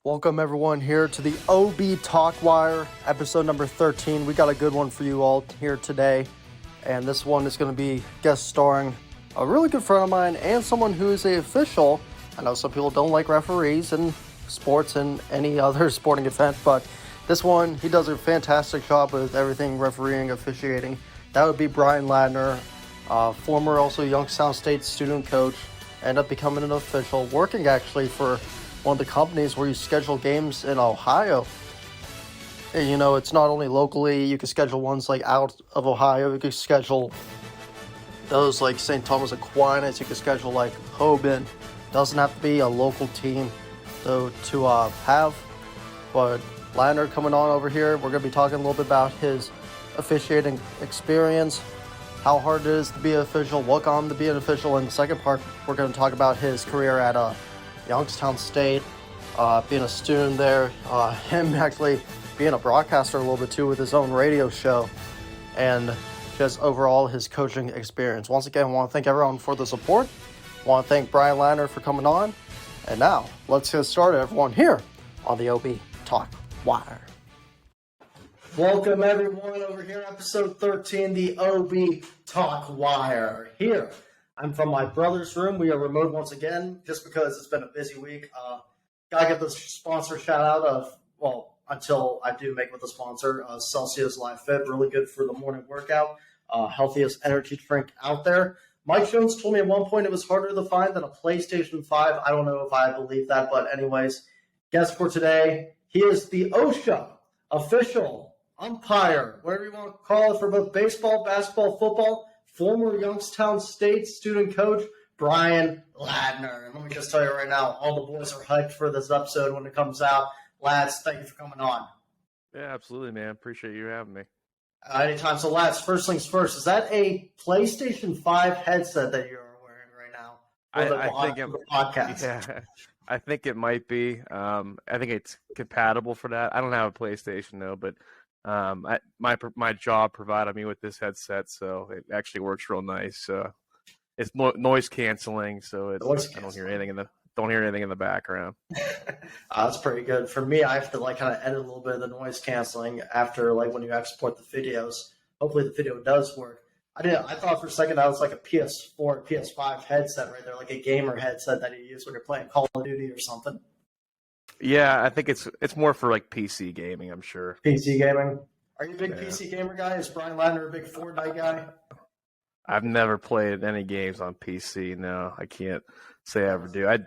Welcome everyone here to the OB Talkwire, episode number 13. We got a good one for you all here today, and this one is going to be guest starring a really good friend of mine and someone who is an official. I know some people don't like referees in sports and any other sporting event, but this one, he does a fantastic job with everything refereeing, officiating. That would be Brian Ladner, former also Youngstown State student coach, ended up becoming an official, working actually for one of the companies where you schedule games in Ohio. And, you know, it's not only locally, you can schedule ones like out of Ohio, you can schedule those like St. Thomas Aquinas, you can schedule like Hoban. Doesn't have to be a local team though to have. But Ladner coming on over here, we're going to be talking a little bit about his officiating experience, how hard it is to be an official, what got him to be an official. In the second part, we're going to talk about his career at Youngstown State, being a student there, him actually being a broadcaster a little bit too with his own radio show, and just overall his coaching experience. Once again, I want to thank everyone for the support. I want to thank Brian Ladner for coming on. And now, let's get started, everyone, here on the OB Talk Wire. Welcome, everyone, over here, episode 13, the OB Talk Wire. Here, I'm from my brother's room. We are remote once again, just because it's been a busy week. Gotta get the sponsor shout out of, well, until I do make it with the sponsor, Celsius Live Fit, really good for the morning workout, healthiest energy drink out there. Mike Jones told me at one point it was harder to find than a PlayStation 5. I don't know if I believe that, but anyways, guest for today, he is the OHSAA official umpire, whatever you want to call it, for both baseball, basketball, football, former Youngstown State student coach, Brian Ladner. And let me just tell you right now, all the boys are hyped for this episode when it comes out. Lads, thank you for coming on. Yeah, absolutely, man. Appreciate you having me. Anytime. So, lads, first things first, is that a PlayStation 5 headset that you're wearing right now? I think it, podcast. Yeah, I think it might be. I think it's compatible for that. I don't have a PlayStation, though, but my job provided me with this headset, so it actually works real nice. It's noise canceling, so I don't hear anything in the background. That's pretty good. For me, I have to kind of edit a little bit of the noise canceling after when you export the videos. Hopefully the video does work. I thought for a second that was like a PS4, PS5 headset right there, like a gamer headset that you use when you're playing Call of Duty or something. Yeah, I think it's more for PC gaming, I'm sure. PC gaming? Are you a big PC gamer guy? Is Brian Ladner a big Fortnite guy? I've never played any games on PC. No, I can't say I ever do. I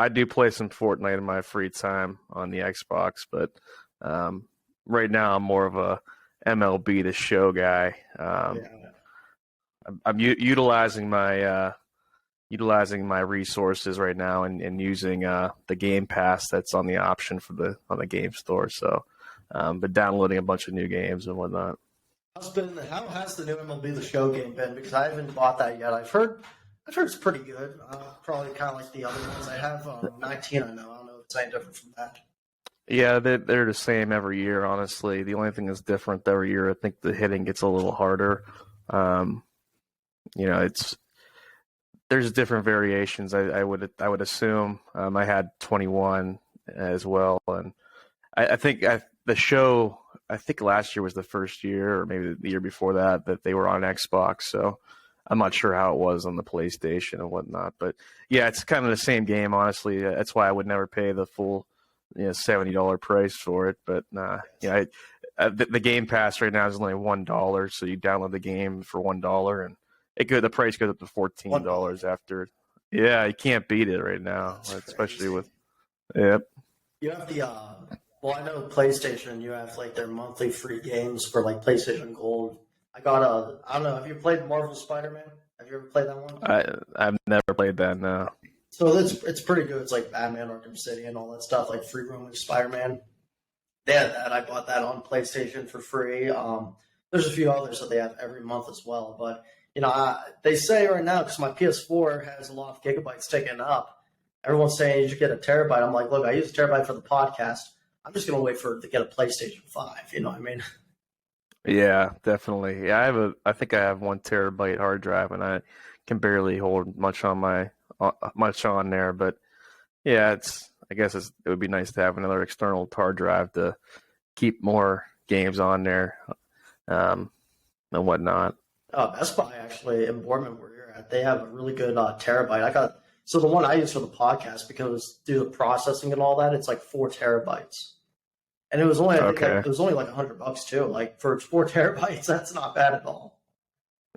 do play some Fortnite in my free time on the Xbox, but right now I'm more of a MLB The Show guy. I'm utilizing my resources right now and using the Game Pass that's on the option on the game store. So, but downloading a bunch of new games and whatnot. How has the new MLB The Show game been? Because I haven't bought that yet. I've heard it's pretty good. Probably kind of like the other ones. I have 19. I don't know if it's any different from that. Yeah, they're the same every year. Honestly, the only thing that's different every year, I think the hitting gets a little harder. There's different variations. I would assume. I had 21 as well, and I think the show. I think last year was the first year, or maybe the year before that they were on Xbox. So I'm not sure how it was on the PlayStation and whatnot. But yeah, it's kind of the same game, honestly. That's why I would never pay the full $70 price for it. But the Game Pass right now is only $1, so you download the game for $1, and the price goes up to $14 after. Yeah, you can't beat it right now, especially with. Yep. You have the. Well, I know PlayStation, you have their monthly free games for PlayStation Gold. I don't know, have you played Marvel Spider-Man? Have you ever played that one? I've never played that, no. So it's pretty good. It's like Batman Arkham City and all that stuff, like free roaming Spider-Man. They had that. I bought that on PlayStation for free. There's a few others that they have every month as well. But, they say right now, because my PS4 has a lot of gigabytes taken up, everyone's saying you should get a terabyte. I'm like, look, I use a terabyte for the podcast. I'm just going to wait to get a PlayStation 5, you know what I mean? Yeah, definitely. Yeah, I think I have 1 terabyte hard drive, and I can barely hold much on there. But yeah, I guess it would be nice to have another external hard drive to keep more games on there, and whatnot. Best Buy actually in Boardman, where you're at, they have a really good terabyte. So the one I use for the podcast, because due to the processing and all that, it's like 4 terabytes. And it was only, I think it was only like $100 too. Like for 4 terabytes, that's not bad at all.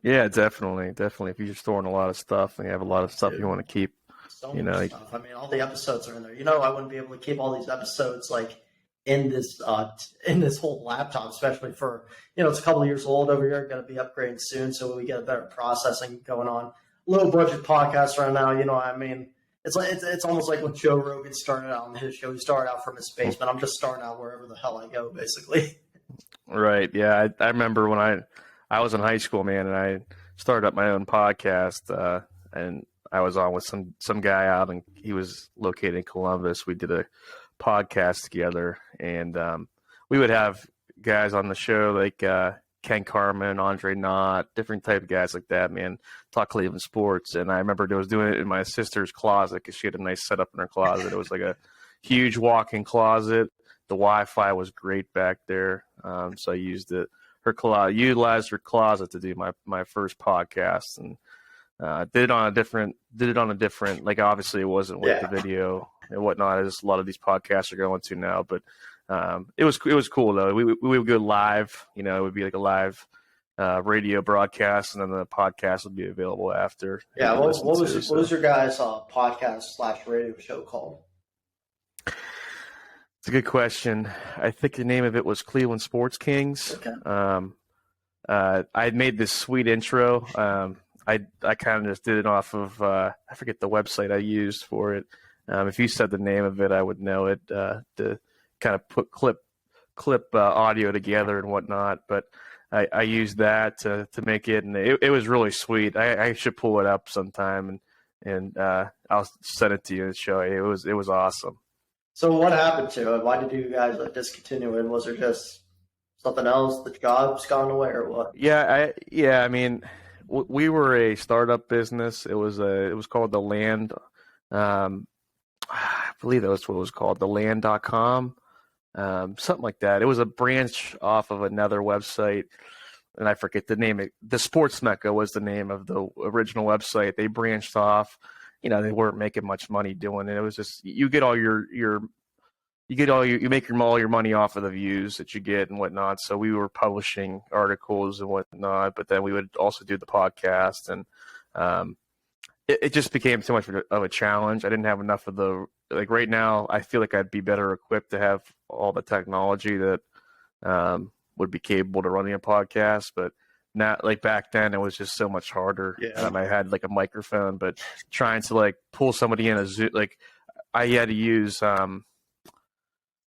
Yeah, definitely. If you're storing a lot of stuff and you have a lot of stuff you want to keep, so much stuff. I mean, all the episodes are in there. I wouldn't be able to keep all these episodes like in this whole laptop, especially for it's a couple of years old over here. Going to be upgrading soon, so we get a better processing going on. Low budget podcast right now. I mean, it's almost like when Joe Rogan started out on his show. He started out from his basement. I'm just starting out wherever the hell I go, basically. Right. Yeah. I remember when I was in high school, man, and I started up my own podcast, and I was on with some guy out, and he was located in Columbus. We did a podcast together, and we would have guys on the show like Ken Carmen, Andre Knott, different type of guys like that, man, talk Cleveland sports. And I remember I was doing it in my sister's closet because she had a nice setup in her closet. It was like a huge walk-in closet. The Wi-Fi was great back there, so I used it. Utilized her closet to do my first podcast, and did it on a different, like, obviously it wasn't with the video and whatnot as a lot of these podcasts are going to now, but it was cool though. We would go live, it would be like a live radio broadcast, and then the podcast would be available after. Yeah, what was your guys' podcast/radio show called? It's a good question. I think the name of it was Cleveland Sports Kings. Okay. I had made this sweet intro. I kind of just did it off of I forget the website I used for it. If you said the name of it, I would know it, to kind of put clip audio together and whatnot. But I used that to make it, and it was really sweet. I should pull it up sometime and I'll send it to you and show you. It was awesome. So what happened to it? Why did you guys discontinue it? Was there just something else? The job's gone away, or what? Yeah. I mean, we were a startup business. It was called The Land. I believe that was what it was called, theland.com, something like that. It was a branch off of another website, and I forget the name. The Sports Mecca was the name of the original website. They branched off. They weren't making much money doing it. It was just you get all you make all your money off of the views that you get and whatnot. So we were publishing articles and whatnot, but then we would also do the podcast, and it just became too much of a challenge. I didn't have enough of right now, I feel like I'd be better equipped to have all the technology that would be capable to running a podcast, but not like back then. It was just so much harder. Yeah. I had like a microphone, but trying to like pull somebody in a Zoom, like I had to use Skype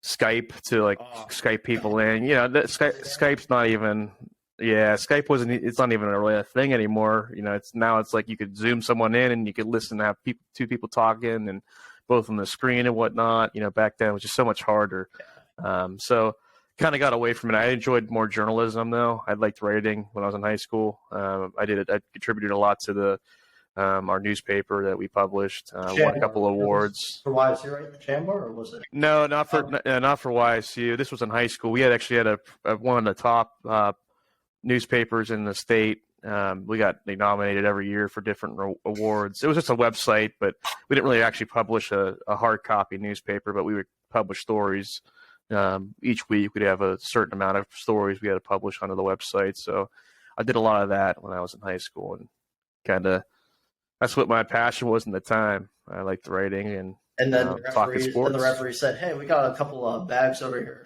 to Skype people in. Skype's not even. Yeah, Skype wasn't. It's not even really a thing anymore. It's like you could Zoom someone in and you could listen to have two people talking and both on the screen and whatnot. Back then it was just so much harder. So kind of got away from it. I enjoyed more journalism though. I liked writing when I was in high school. I contributed a lot to our newspaper that we published. Won a couple awards. For YSU, right? The Chamber, or was it? No, not for YSU. This was in high school. We had one of the top newspapers in the state. We got nominated every year for different awards. It was just a website, but we didn't really actually publish a hard copy newspaper, but we would publish stories. Each week we'd have a certain amount of stories we had to publish onto the website. So I did a lot of that when I was in high school, and kind of that's what my passion was in the time. I liked writing and then talking sports. And the referee said, "Hey, we got a couple of bags over here.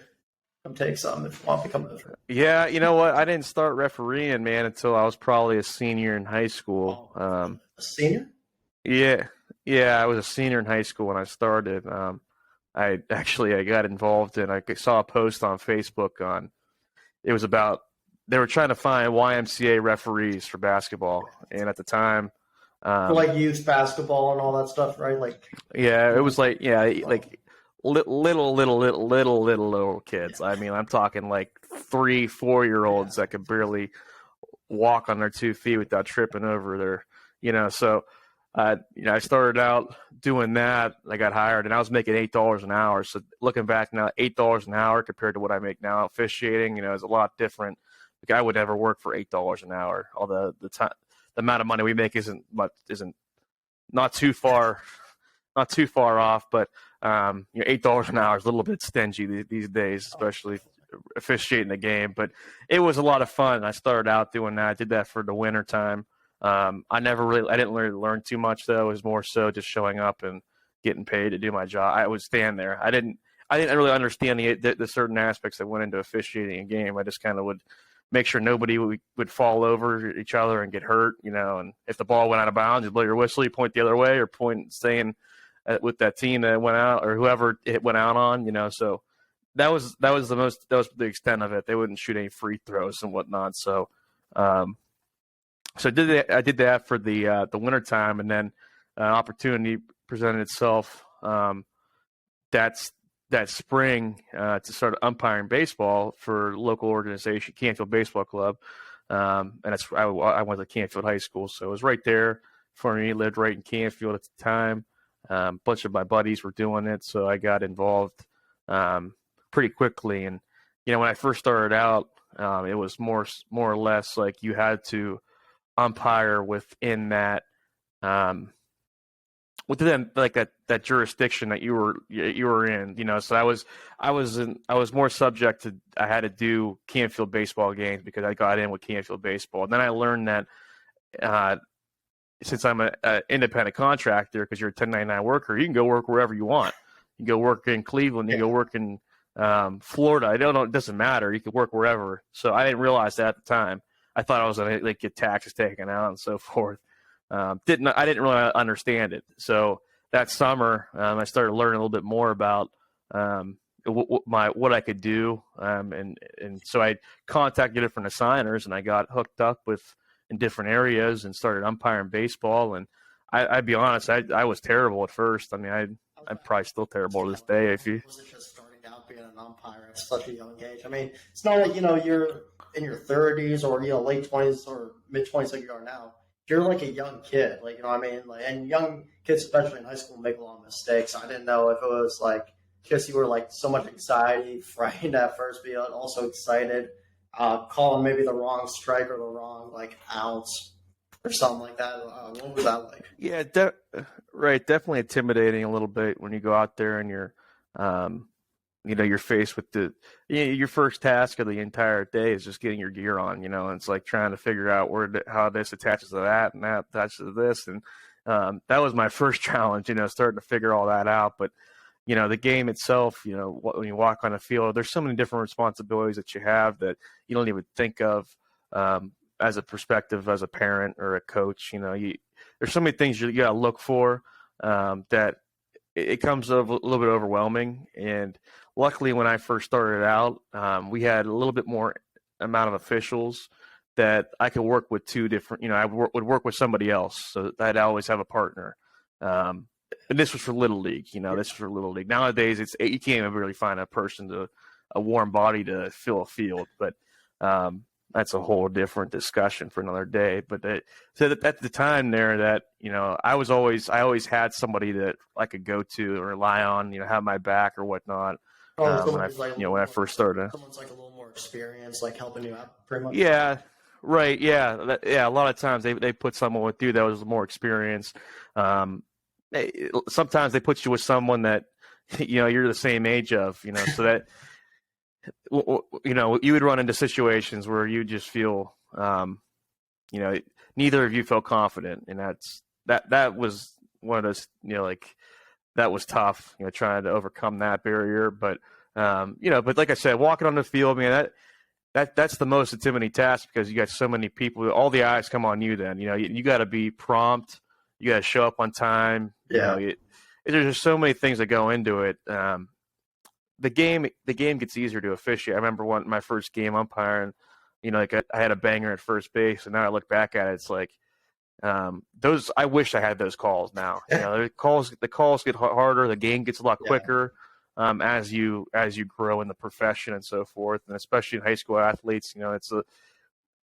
Come take some if you want to come over." Yeah, you know what? I didn't start refereeing, man, until I was probably a senior in high school. A senior? Yeah, I was a senior in high school when I started. I got involved in. I saw a post on Facebook it was about they were trying to find YMCA referees for basketball, and at the time, for like youth basketball and all that stuff, right? It was like little kids. I mean, I'm talking like 3-4-year-olds that could barely walk on their 2 feet without tripping over their, so I started out doing that. I got hired, and I was making $8 an hour. So looking back now, $8 an hour compared to what I make now officiating, is a lot different. Like I would never work for $8 an hour. Although the amount of money we make isn't not too far off, but $8 an hour is a little bit stingy these days, especially officiating the game. But it was a lot of fun. I started out doing that. I did that for the winter time. I didn't really learn too much though. It was more so just showing up and getting paid to do my job. I would stand there. I didn't really understand the certain aspects that went into officiating a game. I just kind of would make sure nobody would fall over each other and get hurt, and if the ball went out of bounds, you blow your whistle, you point the other way, or point staying with that team that went out or whoever it went out on, so that was the extent of it. They wouldn't shoot any free throws and whatnot. So, I did that for the winter time, and then an opportunity presented itself that spring to start umpiring baseball for local organization, Canfield Baseball Club, and I went to Canfield High School, so it was right there for me. Lived right in Canfield at the time. A bunch of my buddies were doing it, so I got involved pretty quickly. And when I first started out, it was more or less like you had to umpire within that that jurisdiction that you were in, so I was more subject to, I had to do Canfield baseball games because I got in with Canfield baseball. And then I learned that since I'm an independent contractor, because you're a 1099 worker, you can go work wherever you want. You can go work in Cleveland, you can go work in Florida. I don't know, it doesn't matter. You can work wherever. So I didn't realize that at the time. I thought I was going to get taxes taken out and so forth. I didn't really understand it. So that summer, I started learning a little bit more about what I could do, and so I contacted different assigners, and I got hooked up in different areas and started umpiring baseball. And I'd be honest, I was terrible at first. I mean, I'm probably still terrible to this day. If you was it just starting out being an umpire at such a young age? I mean, it's not like you're in your 30s or late 20s or mid 20s like you are now. You're like a young kid, and young kids, especially in high school, make a lot of mistakes. I didn't know if it was because you were so much anxiety, frightened at first, but also excited, calling maybe the wrong strike or the wrong ounce or something like that. What was that like? Yeah, right. Definitely intimidating a little bit when you go out there and you're faced with your first task of the entire day is just getting your gear on, and it's like trying to figure out how this attaches to that and that attaches to this. And that was my first challenge, starting to figure all that out. But, the game itself, when you walk on the field, there's so many different responsibilities that you have that you don't even think of as a perspective, as a parent or a coach. There's so many things you got to look for that it comes a little bit overwhelming. And luckily, when I first started out, we had a little bit more amount of officials that I could work with two different, I would work with somebody else. So I'd always have a partner. And this was for Little League, this is for Little League. Nowadays, you can't even really find a warm body to fill a field. But that's a whole different discussion for another day. But so at the time there that, I always had somebody that I could go to or rely on, have my back or whatnot. When I first started. Someone's a little more experienced, helping you out pretty much. Yeah, right. Yeah. A lot of times they put someone with you that was more experienced. Sometimes they put you with someone that, you're the same age of, so that, you would run into situations where you just feel, neither of you felt confident. And that was one of those, that was tough, trying to overcome that barrier. But, but like I said, walking on the field, man, that's the most intimidating task because you got so many people, all the eyes come on you then, you got to be prompt, you got to show up on time. Yeah. There's just so many things that go into it. The game gets easier to officiate. I remember my first game umpiring, I had a banger at first base, and now I look back at it, it's like I wish I had those calls now. The calls get harder, the game gets a lot quicker as you grow in the profession and so forth, and especially in high school athletes,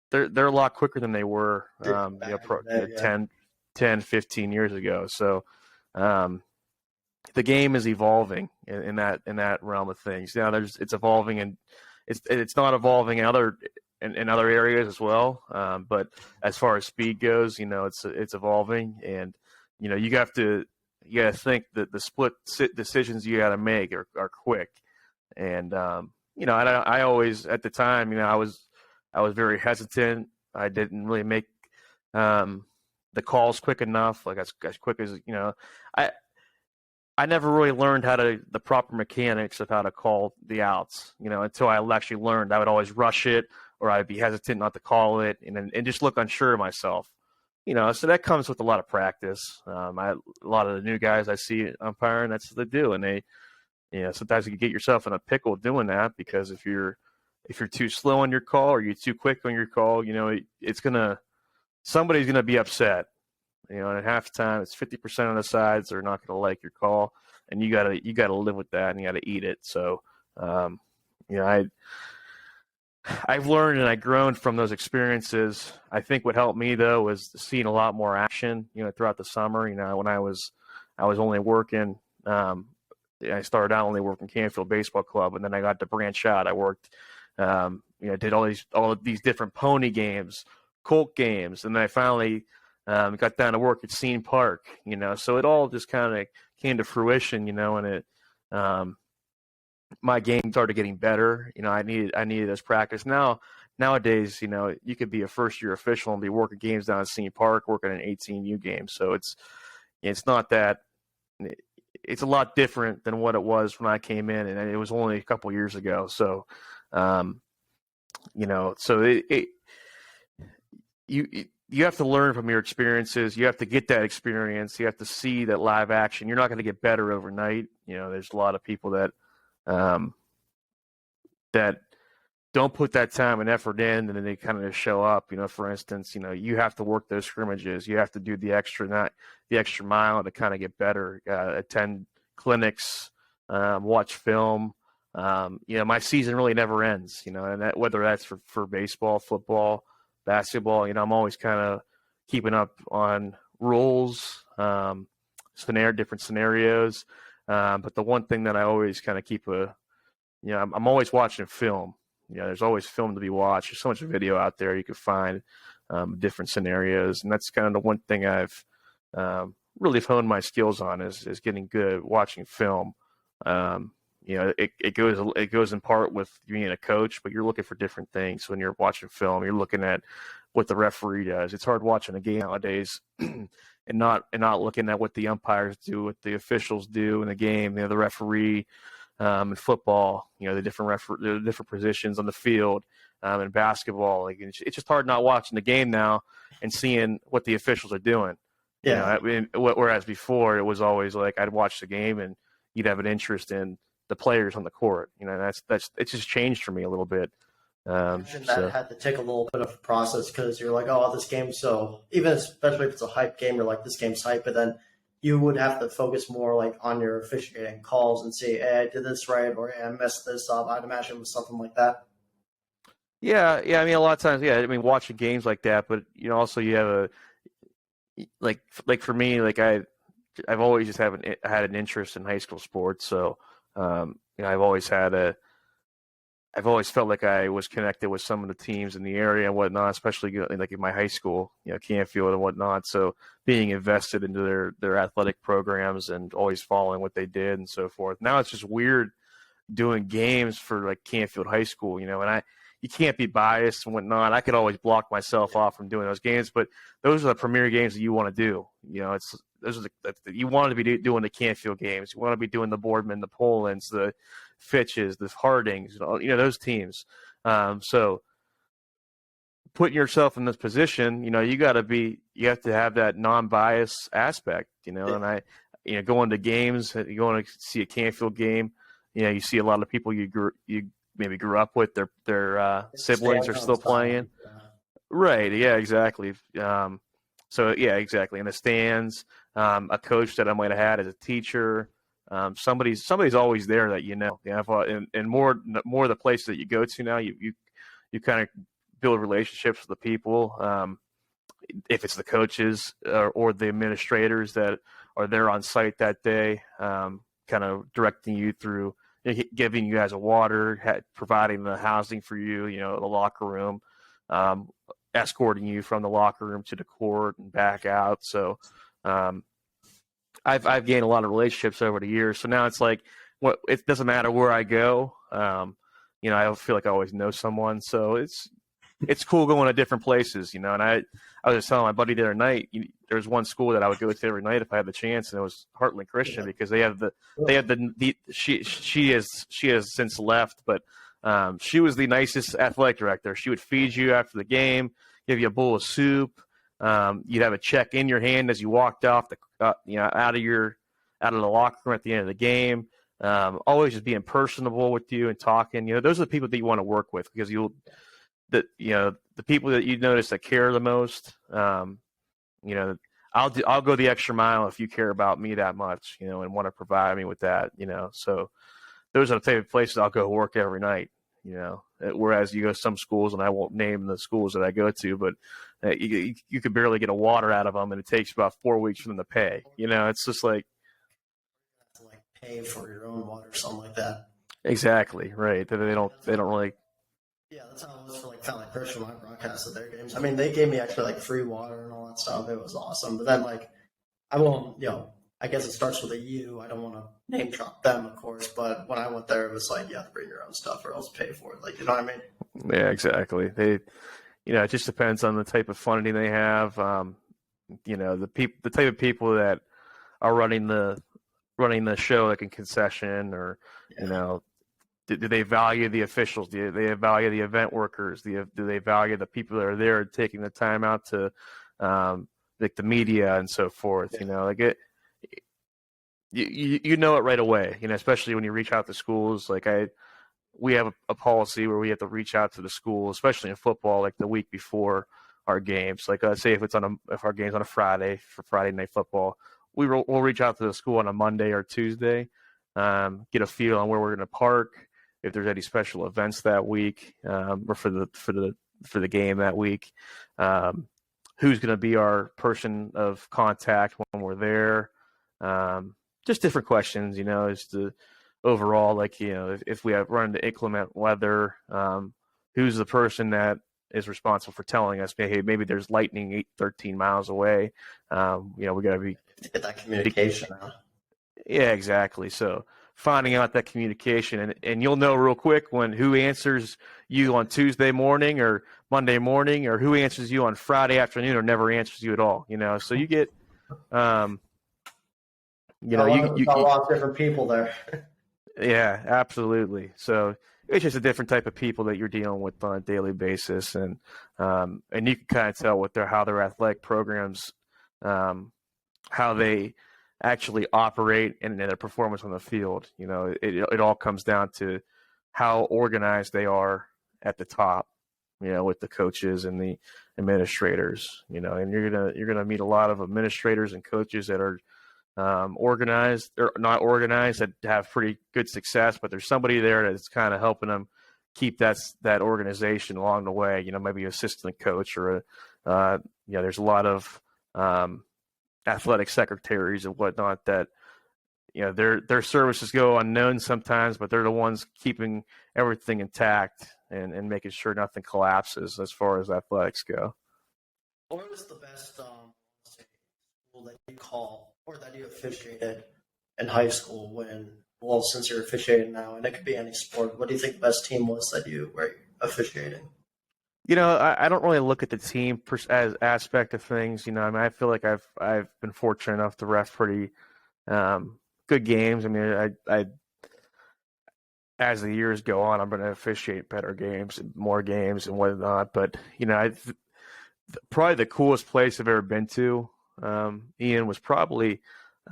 they're a lot quicker than they were 10, 10, 15 years ago. So the game is evolving in that realm of things. Now it's evolving, and it's not evolving in other areas as well. But as far as speed goes, it's evolving, and you got to think that the split decisions you got to make are quick. And I always, at the time, I was very hesitant. I didn't really make the calls quick enough, like as quick as I never really learned the proper mechanics of how to call the outs, until I actually learned. I would always rush it, or I'd be hesitant not to call it, and just look unsure of myself. So that comes with a lot of practice. A lot of the new guys I see umpiring, that's what they do, and they, sometimes you can get yourself in a pickle doing that, because if you're too slow on your call or you're too quick on your call, somebody's gonna be upset. And at halftime, it's 50% of the sides are not going to like your call, and you gotta live with that, and you gotta eat it. So, I've learned and I've grown from those experiences. I think what helped me though was seeing a lot more action, throughout the summer. When I was only working, I started out only working Canfield Baseball Club, and then I got to branch out. I worked, did all of these different pony games, Colt games, and then I finally got down to work at Scene Park, so it all just kind of came to fruition, and it, my game started getting better. I needed this practice. Nowadays, you could be a first-year official and be working games down at Scene Park, working an 18U game. So it's not that. It's a lot different than what it was when I came in, and it was only a couple years ago. So, you have to learn from your experiences. You have to get that experience. You have to see that live action. You're not going to get better overnight. There's a lot of people that that don't put that time and effort in, and then they kind of just show up. For instance, you have to work those scrimmages. You have to do the extra mile to kind of get better. Attend clinics, watch film. My season really never ends. And that, whether that's for baseball, football, basketball, I'm always kind of keeping up on rules, different scenarios. But the one thing that I always kind of keep I'm always watching film. There's always film to be watched. There's so much video out there you can find, different scenarios, and that's kind of the one thing I've really honed my skills on is getting good at watching film. It goes in part with being a coach, but you're looking for different things when you're watching film. You're looking at what the referee does. It's hard watching a game nowadays and not looking at what the umpires do, what the officials do in the game. The referee in football, the different positions on the field. In basketball, it's just hard not watching the game now and seeing what the officials are doing. Yeah. Whereas before it was always like I'd watch the game and you'd have an interest in the players on the court. That's it's just changed for me a little bit. That had to take a little bit of a process, because you're like, oh, this game's so, even especially if it's a hype game, you're like, this game's hype, but then you would have to focus more like on your officiating calls and see, hey, I did this right, or hey, I messed this up. I'd imagine it was something like that. Yeah. I mean, a lot of times, watching games like that, but also you have like for me, like I've always just had an interest in high school sports, so I've always felt like I was connected with some of the teams in the area and whatnot, especially like in my high school, Canfield and whatnot. So being invested into their athletic programs and always following what they did and so forth. Now it's just weird doing games for like Canfield High School, and you can't be biased and whatnot. I could always block myself off from doing those games, but those are the premier games that you want to do. You want to be doing the Canfield games. You want to be doing the Boardman, the Polans, the Fitches, the Hardings, those teams. So putting yourself in this position, you have to have that non-bias aspect, and going to games, going to see a Canfield game, you see a lot of people you maybe grew up with, their siblings are still playing. Right. Yeah, exactly. Exactly. In the stands, a coach that I might have had as a teacher, somebody's always there that and more of the places that you go to now, you kind of build relationships with the people. if it's the coaches or the administrators that are there on site that day, kind of directing you through, giving you guys a water, providing the housing for you, the locker room, escorting you from the locker room to the court and back out. So I've gained a lot of relationships over the years. So now it's like, it doesn't matter where I go. I feel like I always know someone. So it's cool going to different places, and I was just telling my buddy the other night, there's one school that I would go to every night if I had the chance, and it was Heartland Christian, because they have she has since left, but she was the nicest athletic director. She would feed you after the game, give you a bowl of soup. You'd have a check in your hand as you walked off out of the locker room at the end of the game. Always just being personable with you and talking. Those are the people that you want to work with, because the people that you notice that care the most. I'll go the extra mile if you care about me that much, and want to provide me with that. So those are the type of places I'll go work every night. Whereas you go to some schools, and I won't name the schools that I go to, but you could barely get a water out of them, and it takes about 4 weeks for them to pay. It's just like pay for your own water, something like that. Exactly right. They don't really. Yeah, that's how it was for Valley Christian when I broadcasted their games. I mean, they gave me actually free water and all that stuff. It was awesome. But then I won't, I guess it starts with a U. I don't want to name drop them, of course, but when I went there, it was you have to bring your own stuff or else pay for it. You know what I mean? Yeah, exactly. They, it just depends on the type of funding they have. The type of people that are running the show, in concession, or do they value the officials? Do they value the event workers? Do they value the people that are there taking the time out to, the media and so forth? Yeah. You know it right away. Especially when you reach out to schools. We have a policy where we have to reach out to the school, especially in football, the week before our games. Say if our game's on a Friday for Friday night football, we'll reach out to the school on a Monday or Tuesday, get a feel on where we're going to park, if there's any special events that week, or for the game that week, who's going to be our person of contact when we're there, just different questions, as to overall, if we have run into inclement weather, who's the person that is responsible for telling us, hey, maybe there's lightning 13 miles away. We got to get that communication out. Yeah, exactly. So finding out that communication, and you'll know real quick who answers you on Tuesday morning or Monday morning, or who answers you on Friday afternoon or never answers you at all. So you get, a lot of different people there. Yeah, absolutely. So it's just a different type of people that you're dealing with on a daily basis, and you can kind of tell how their athletic programs, how they actually operate and their performance on the field. It all comes down to how organized they are at the top, with the coaches and the administrators, and you're gonna meet a lot of administrators and coaches that are organized or not organized, that have pretty good success, but there's somebody there that's kind of helping them keep that organization along the way. Maybe assistant coach or there's a lot of athletic secretaries and whatnot that their services go unknown sometimes, but they're the ones keeping everything intact and making sure nothing collapses as far as athletics go. What was the best school that you call or that you officiated in high school since you're officiating now, and it could be any sport, what do you think the best team was that you were officiating? I don't really look at the team as aspect of things. I feel like I've been fortunate enough to ref pretty good games. I as the years go on, I'm going to officiate better games, more games, and whatnot. But probably the coolest place I've ever been to, Ian, was probably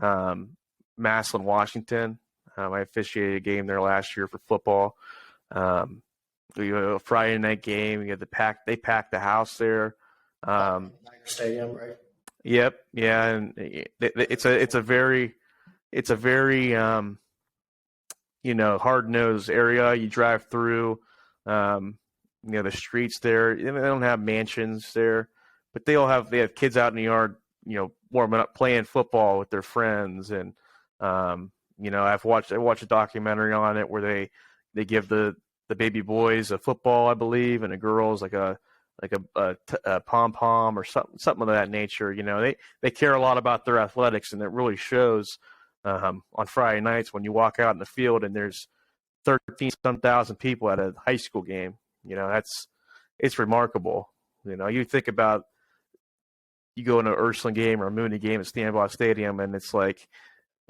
Massillon, Washington. I officiated a game there last year for football. A Friday night game. You had they packed the house there. Stadium, right? Yep. Yeah, and it's a very hard-nosed area. You drive through, the streets there. They don't have mansions there, but they have kids out in the yard, warming up, playing football with their friends, and I watched a documentary on it where they give the baby boys a football, I believe, and the girls like a pom pom or something of that nature. They care a lot about their athletics, and it really shows on Friday nights when you walk out in the field and there's 13-some thousand people at a high school game. It's remarkable. You think about, you go into an Ursuline game or a Mooney game at Stanbaugh Stadium, and it's like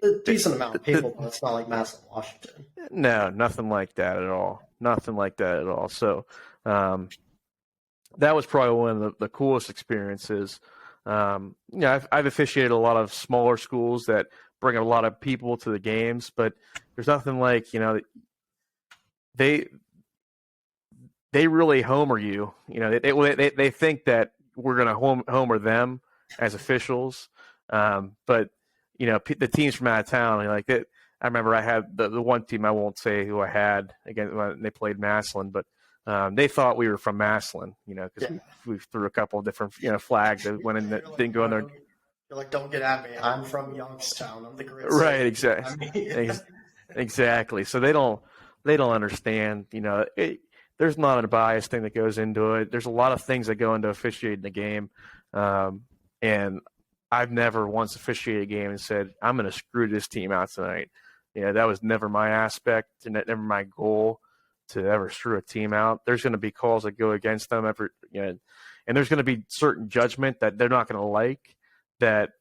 A decent amount of people, but it's not like Massillon, Washington. no, nothing like that at all. Nothing like that at all. So that was probably one of the coolest experiences. I've officiated a lot of smaller schools that bring a lot of people to the games, but there's nothing like, they really homer you. They think that we're going to homer them as officials, but the teams from out of town, like that. I remember I had the one team, I won't say who I had again when they played Massillon, but they thought we were from Massillon, because we threw a couple of different flags that went in that didn't go in there. You're like, don't get at me. I'm from Youngstown. I'm the great. Right, exactly. Exactly. So they don't understand. There's not a bias thing that goes into it. There's a lot of things that go into officiating the game, and I've never once officiated a game and said, I'm going to screw this team out tonight. That was never my aspect and never my goal to ever screw a team out. There's going to be calls that go against them and there's going to be certain judgment that they're not going to like, that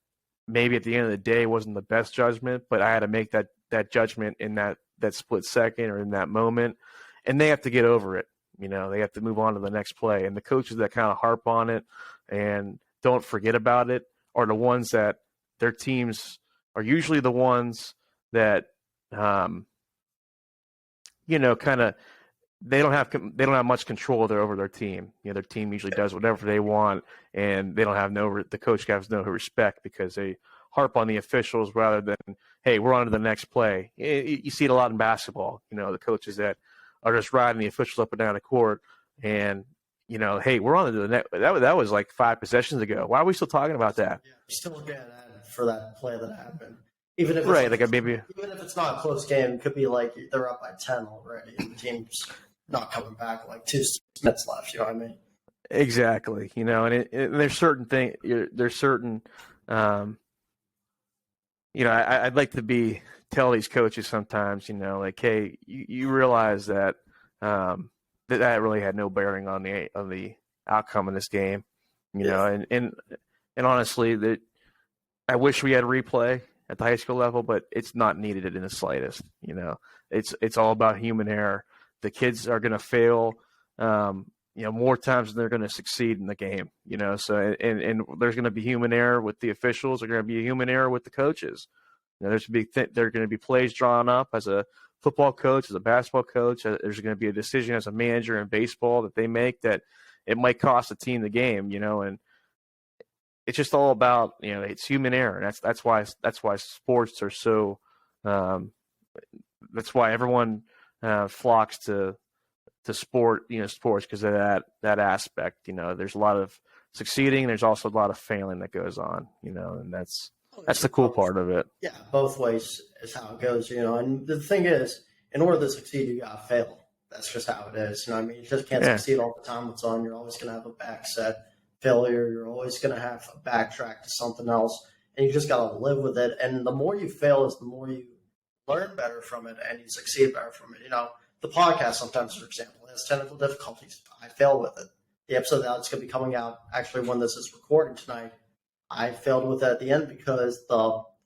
maybe at the end of the day wasn't the best judgment, but I had to make that judgment in that split second or in that moment, and they have to get over it. They have to move on to the next play. And the coaches that kind of harp on it and don't forget about it are the ones that their teams are usually the ones that, kind of, they don't have much control over their team. Their team usually does whatever they want, and they don't have the coach has no respect because they harp on the officials rather than, hey, we're on to the next play. You see it a lot in basketball. The coaches that are just riding the officials up and down the court, and hey, we're on to the next. That was like 5 possessions ago. Why are we still talking about that? Yeah, still looking at that for that play that happened. Even if even if it's not a close game, it could be like they're up by 10 already, and the team's not coming back like 2 minutes left. You know what I mean? Exactly. And there's certain things. There's certain. I'd like to tell these coaches sometimes, like, hey, you realize that that really had no bearing on the outcome of this game, and honestly, that I wish we had replay at the high school level, but it's not needed in the slightest. It's all about human error. The kids are going to fail, more times than they're going to succeed in the game. So and there's going to be human error with the officials. There's going to be a human error with the coaches. There's going to be plays drawn up as a football coach, as a basketball coach. There's going to be a decision as a manager in baseball that they make that it might cost the team the game. And it's just all about, it's human error. And that's why sports are so. That's why everyone flocks to sports because of that aspect. There's a lot of succeeding. There's also a lot of failing that goes on. And that's the cool part of it. Yeah, both ways is how it goes. And the thing is, in order to succeed, you gotta fail. That's just how it is. You just can't succeed all the time. It's on. You're always gonna have a backset failure. You're always gonna have a backtrack to something else, and you just gotta live with it. And the more you fail is the more you learn better from it, and you succeed better from it. The podcast sometimes, for example, has technical difficulties. I fail with it. The episode that's going to be coming out, actually, when this is recording tonight, I failed with it at the end because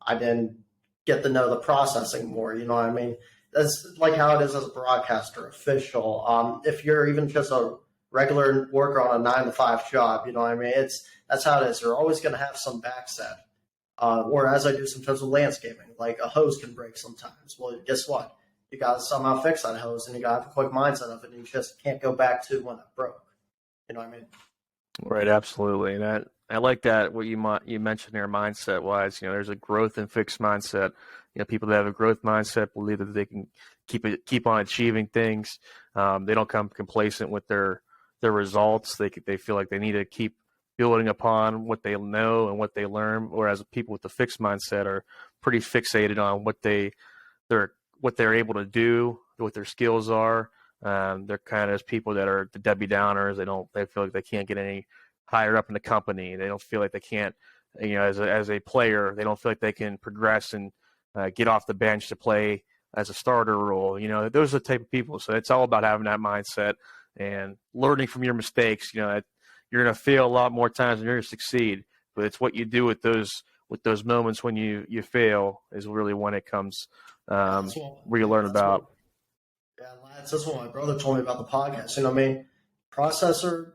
I didn't get to know the processing more. You know what I mean? That's like how it is as a broadcaster, official. If you're even just a regular worker on a 9-to-5 job, you know what I mean? That's how it is. You're always going to have some backset. Or as I do sometimes with landscaping, like a hose can break sometimes. Well, guess what? You got to somehow fix that hose, and you got to have a quick mindset of it, and you just can't go back to when it broke. You know what I mean? Right, absolutely. And I like that, what you mentioned there, mindset-wise. There's a growth and fixed mindset. People that have a growth mindset believe that they can keep on achieving things. They don't come complacent with their results. They feel like they need to keep building upon what they know and what they learn, whereas people with the fixed mindset are pretty fixated on what they're able to do, what their skills are. They're kind of people that are the Debbie Downers. They feel like they can't get any higher up in the company. They don't feel like they can't, as a player, they don't feel like they can progress and get off the bench to play as a starter role. Those are the type of people. So it's all about having that mindset and learning from your mistakes. You're going to fail a lot more times than you're going to succeed, but it's what you do with those moments when you fail is really when it comes where you learn about. That's what my brother told me about the podcast. Processor,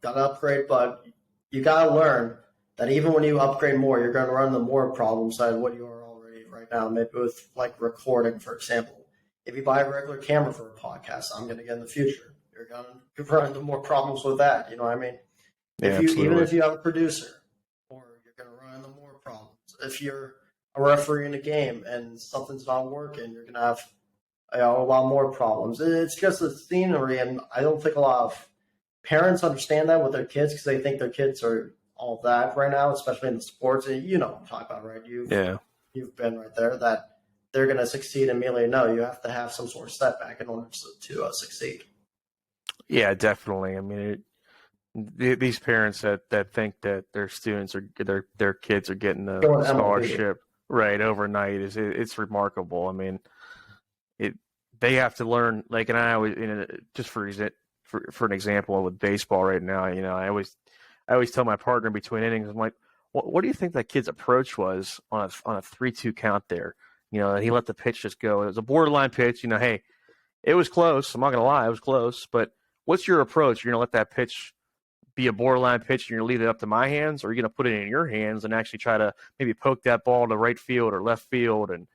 got to upgrade, but you got to learn that even when you upgrade more, you're going to run the more problem side of what you are already right now. Maybe with like recording, for example. If you buy a regular camera for a podcast, I'm going to get in the future. You're going to run into more problems with that. You know what I mean? Yeah, Even if you have a producer, or you're going to run into more problems. If you're a referee in a game and something's not working, you're going to have a lot more problems. It's just the scenery, and I don't think a lot of parents understand that with their kids because they think their kids are all that right now, especially in the sports. And you know what I'm talking about, right? You've been right there, that they're going to succeed immediately. No, you have to have some sort of setback in order to succeed. Yeah, definitely. I mean, these parents that think that their students are their kids are getting a scholarship right overnight it's remarkable. I mean, they have to learn. Like, and I always, just for an example with baseball right now, I always tell my partner between innings, I'm like, what do you think that kid's approach was on a 3-2 count there? And he let the pitch just go. It was a borderline pitch. Hey, it was close. I'm not gonna lie, it was close. But what's your approach? You're gonna let that pitch be a borderline pitch and you're gonna leave it up to my hands, or you're gonna put it in your hands and actually try to maybe poke that ball to right field or left field and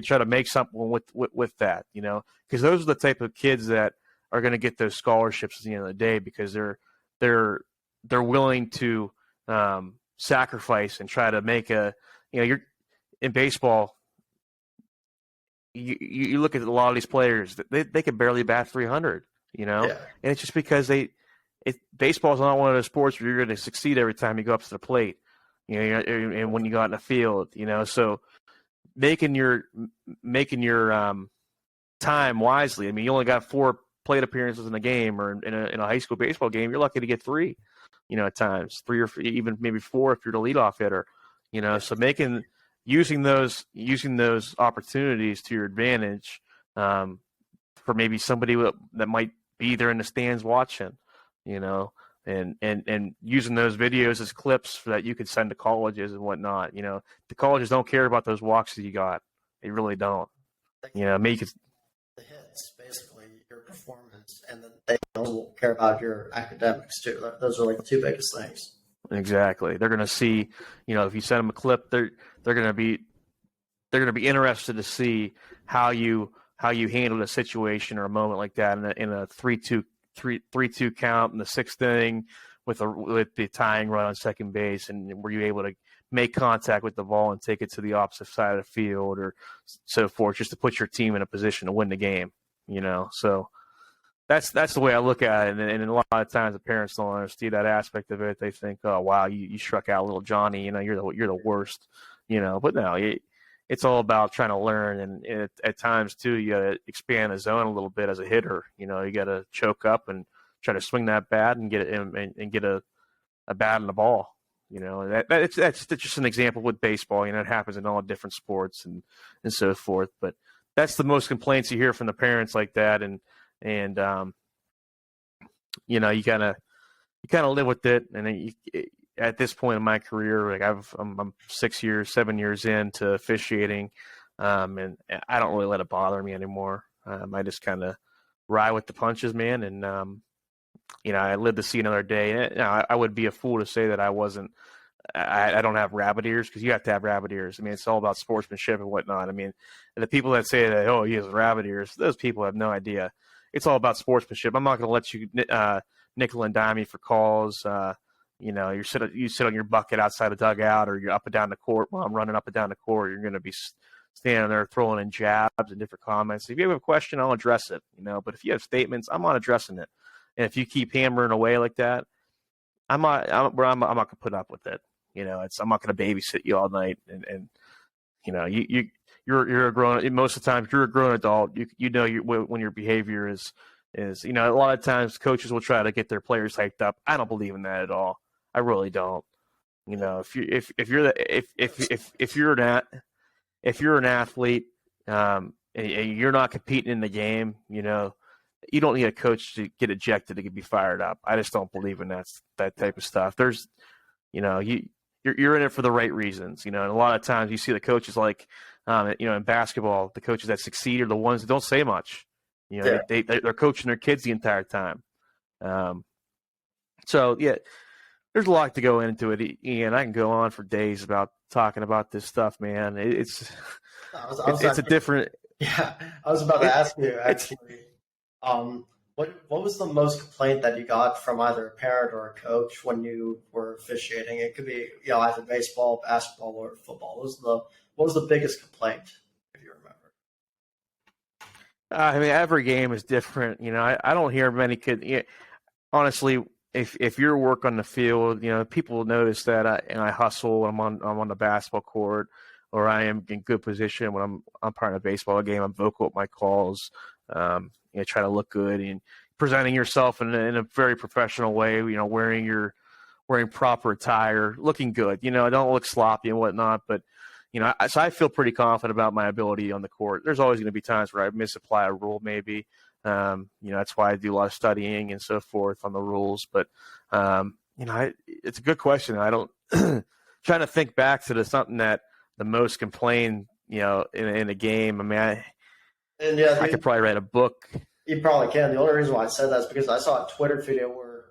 try to make something with that, because those are the type of kids that are going to get those scholarships at the end of the day, because they're willing to sacrifice and try to make you're in baseball. You look at a lot of these players, they could barely bat 300, and it's just because baseball is not one of those sports where you're going to succeed every time you go up to the plate, and when you go out in the field, so making your time wisely. I mean, you only got 4 plate appearances in a game, or in a high school baseball game, you're lucky to get 3, at times 3 or even maybe 4 if you're the leadoff hitter, so using those opportunities to your advantage, for maybe somebody that might be there in the stands watching, and using those videos as clips that you could send to colleges and whatnot. The colleges don't care about those walks that you got. They really don't. Make it the hits, basically your performance, and then they don't care about your academics too. Those are like the 2 biggest things. Exactly. They're going to see, if you send them a clip, they're going to be interested to see how you handled a situation or a moment like that in a 3-2 count in the 6th inning with the tying run on second base, and were you able to make contact with the ball and take it to the opposite side of the field or so forth, just to put your team in a position to win the game, So that's the way I look at it, and a lot of times the parents don't understand that aspect of it. They think, oh wow, you struck out little Johnny, you're the worst, But no, it's all about trying to learn, and at times too, you got to expand the zone a little bit as a hitter. You got to choke up and try to swing that bat and get it and get a bat in the ball. That's just an example with baseball. It happens in all different sports and so forth. But that's the most complaints you hear from the parents like that, and you kind of live with it. And then at this point in my career, like I'm 7 years into officiating, and I don't really let it bother me anymore. I just kind of ride with the punches, man, and I live to see another day. Now, I would be a fool to say that I wasn't. I don't have rabbit ears, because you have to have rabbit ears. I mean, it's all about sportsmanship and whatnot. I mean, the people that say that, oh, he has rabbit ears, those people have no idea. It's all about sportsmanship. I'm not going to let you nickel and dime me for calls. You sit on your bucket outside the dugout, or you're up and down the court while I'm running up and down the court. You're going to be standing there throwing in jabs and different comments. If you have a question, I'll address it. But if you have statements, I'm not addressing it. And if you keep hammering away like that, I'm not gonna put up with it. I'm not gonna babysit you all night, and you're a grown. Most of the time, you're a grown adult. When your behavior is a lot of times coaches will try to get their players hyped up. I don't believe in that at all. I really don't. If you're an athlete, and you're not competing in the game, you don't need a coach to get ejected to be fired up. I just don't believe in that type of stuff. There's, you're in it for the right reasons, and a lot of times you see the coaches like, in basketball, the coaches that succeed are the ones that don't say much. They're coaching their kids the entire time. So yeah, there's a lot to go into it, Ian. I can go on for days about talking about this stuff, man. It's a different. Yeah, I was about to ask you actually. What was the most complaint that you got from either a parent or a coach when you were officiating? It could be either baseball, basketball, or football. What was the biggest complaint, if you remember? I mean, every game is different. I don't hear many kids. Honestly, if you're work on the field, people notice that I hustle. I'm on the basketball court, or I am in good position when I'm umpiring a baseball game. I'm vocal with my calls. Try to look good and presenting yourself in a very professional way. Wearing proper attire, looking good. I don't look sloppy and whatnot, but so I feel pretty confident about my ability on the court. There's always going to be times where I misapply a rule, maybe. That's why I do a lot of studying and so forth on the rules. But it's a good question. I don't trying to think back to something that the most complained, in a game. I mean, I could probably write a book. You probably can. The only reason why I said that is because I saw a Twitter video where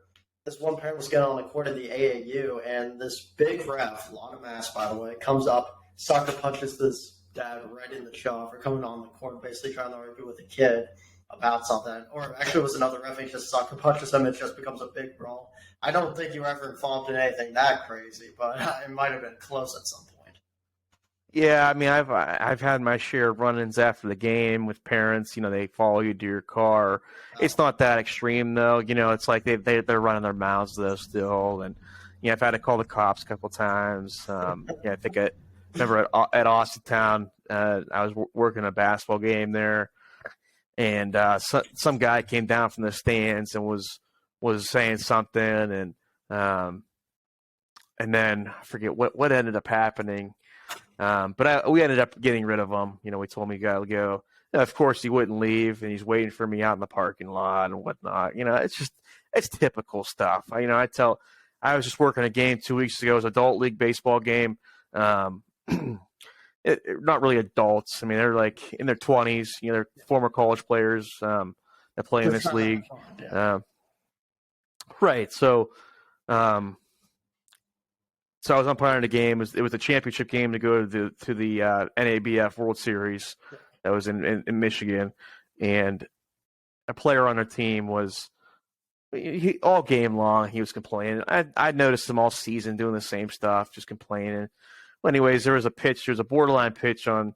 this one parent was getting on the court in the AAU, and this big ref, a lot of mass, by the way, comes up, sucker punches this dad right in the jaw for coming on the court, basically trying to argue with the kid about something. Or actually, it was another ref, and he just sucker punches him. It just becomes a big brawl. I don't think you were ever involved in anything that crazy, but it might have been close at some point. Yeah, I mean, I've had my share of run-ins after the game with parents. They follow you to your car. It's not that extreme though. It's like they're running their mouths though still, and I've had to call the cops a couple times. I think I remember at Austintown, I was working a basketball game there, and some guy came down from the stands and was saying something, and then I forget what ended up happening. But we ended up getting rid of him. We told him he got to go. Of course, he wouldn't leave, and he's waiting for me out in the parking lot and whatnot. It's typical stuff. I was just working a game 2 weeks ago. It was an adult league baseball game. Not really adults. I mean, they're like in their 20s. They're former college players that play in this league. Right. So I was umpiring the game. It was a championship game to go to the NABF World Series that was in Michigan, and a player on our team was all game long. He was complaining. I'd noticed him all season doing the same stuff, just complaining. Well, anyways, there was a borderline pitch on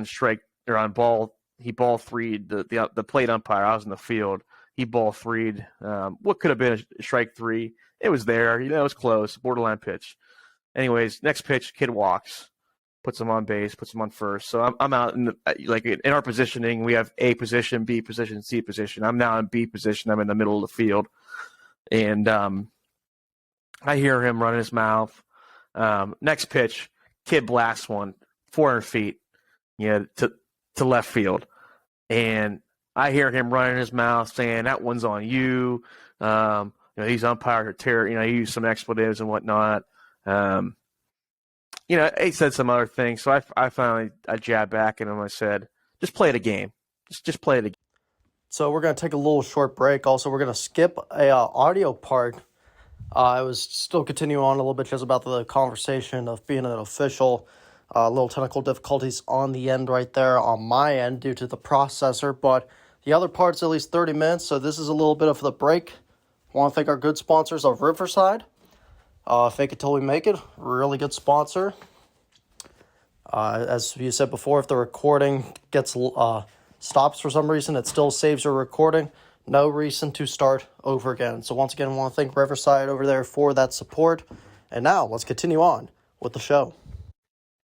strike or on ball. He ball three'd the plate umpire. I was in the field. He ball three'd what could have been a strike three. It was there. It was close. Borderline pitch. Anyways, next pitch, kid walks, puts him on base, puts him on first. So I'm out in our positioning. We have A position, B position, C position. I'm now in B position. I'm in the middle of the field, and I hear him running his mouth. Next pitch, kid blasts one 400 feet, to left field, and I hear him running his mouth saying that one's on you. These umpires are terrible. He used some expletives and whatnot. He said some other things, so I finally jabbed back at him. I said, "Just play the game. Just play the game." So we're gonna take a little short break. Also, we're gonna skip a audio part. I was still continuing on a little bit just about the conversation of being an official. Little technical difficulties on the end right there on my end due to the processor, but the other part's at least 30 minutes. So this is a little bit of the break. I want to thank our good sponsors of Riverside. Fake it till we make it. Really good sponsor. As you said before, if the recording gets stops for some reason, it still saves your recording. no reason to start over again. So once again, I want to thank Riverside over there for that support. And now let's continue on with the show.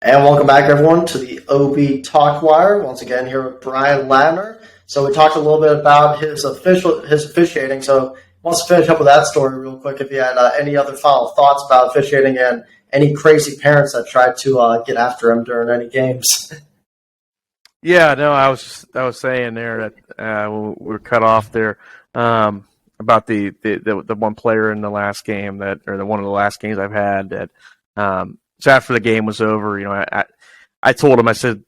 And welcome back, everyone, to the OB Talkwire. Once again, here with Brian Ladner. So we talked a little bit about his officiating. So wants to finish up with that story real quick. If you had any other final thoughts about officiating and any crazy parents that tried to get after him during any games. Yeah, no, I was saying there that we were cut off there about the one player in the last game one of the last games I've had that. So after the game was over, I told him, I said,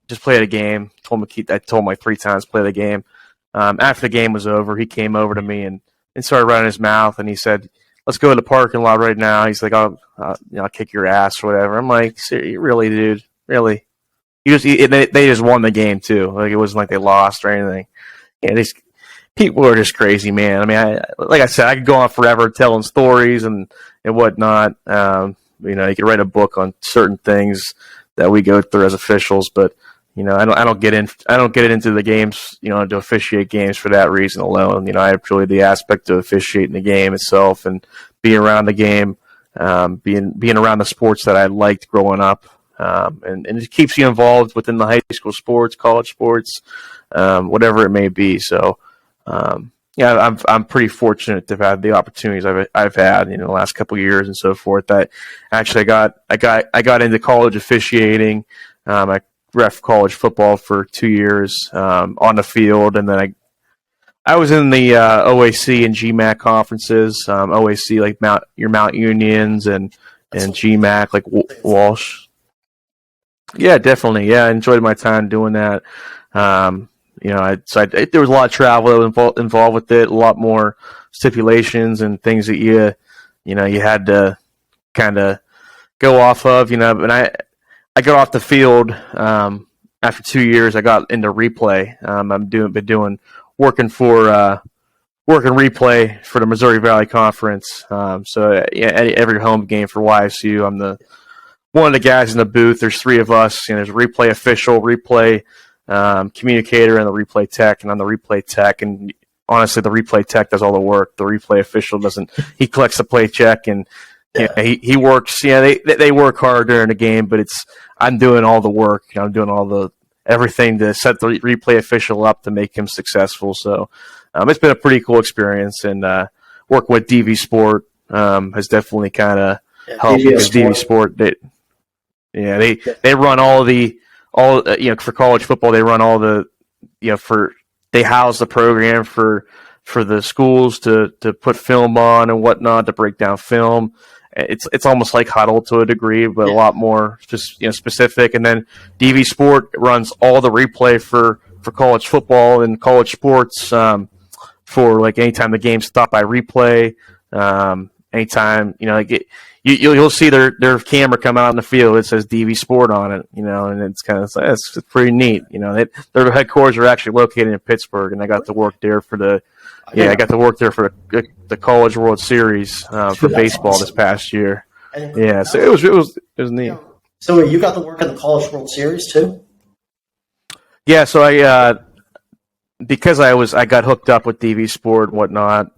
just play the game. I told him like 3 times, play the game. After the game was over, he came over to me and started running his mouth, and he said, let's go to the parking lot right now. He's like, I'll kick your ass or whatever. I'm like, really, dude? Really? They just won the game too. Like, it wasn't like they lost or anything. Yeah, these people are just crazy, man. I mean, like I said, I could go on forever telling stories and whatnot. You could write a book on certain things that we go through as officials, but I don't get into the games, to officiate games for that reason alone. I enjoy the aspect of officiating the game itself and being around the game, being around the sports that I liked growing up, and it keeps you involved within the high school sports, college sports, whatever it may be. So, I'm pretty fortunate to have had the opportunities I've had in the last couple of years and so forth. I got into college officiating. I ref college football for 2 years on the field, and then I was in the OHSAA and GMAC conferences. OHSAA like Mount Unions and GMAC like Walsh. Yeah, definitely. Yeah, I enjoyed my time doing that. There was a lot of travel that was involved with it, a lot more stipulations and things that you had to kind of go off of, But I got off the field after 2 years. I got into replay. Working replay for the Missouri Valley Conference. Every home game for YSU, I'm one of the guys in the booth. There's 3 of us. There's a replay official, replay communicator, and the replay tech. And I'm the replay tech. And honestly, the replay tech does all the work. The replay official doesn't. He collects the play check and he works. They work hard during the game, but I'm doing all the work. I'm doing everything to set the replay official up to make him successful. So it's been a pretty cool experience, and working with DV Sport has definitely kind of helped. DV Sport, they run for college football. They run all the they house the program for the schools to put film on and whatnot, to break down film. It's almost like Huddle to a degree, but a lot more just specific. And then DV Sport runs all the replay for college football and college sports, for like anytime the game's stopped by replay, anytime you'll see their camera come out in the field. It says DV Sport on it, and it's kind of it's pretty neat. Their headquarters are actually located in Pittsburgh, and I got to work there for the College World Series for baseball this past year. Yeah, so it was neat. So you got to work in the College World Series too? Yeah, so because I got hooked up with DV Sport and whatnot,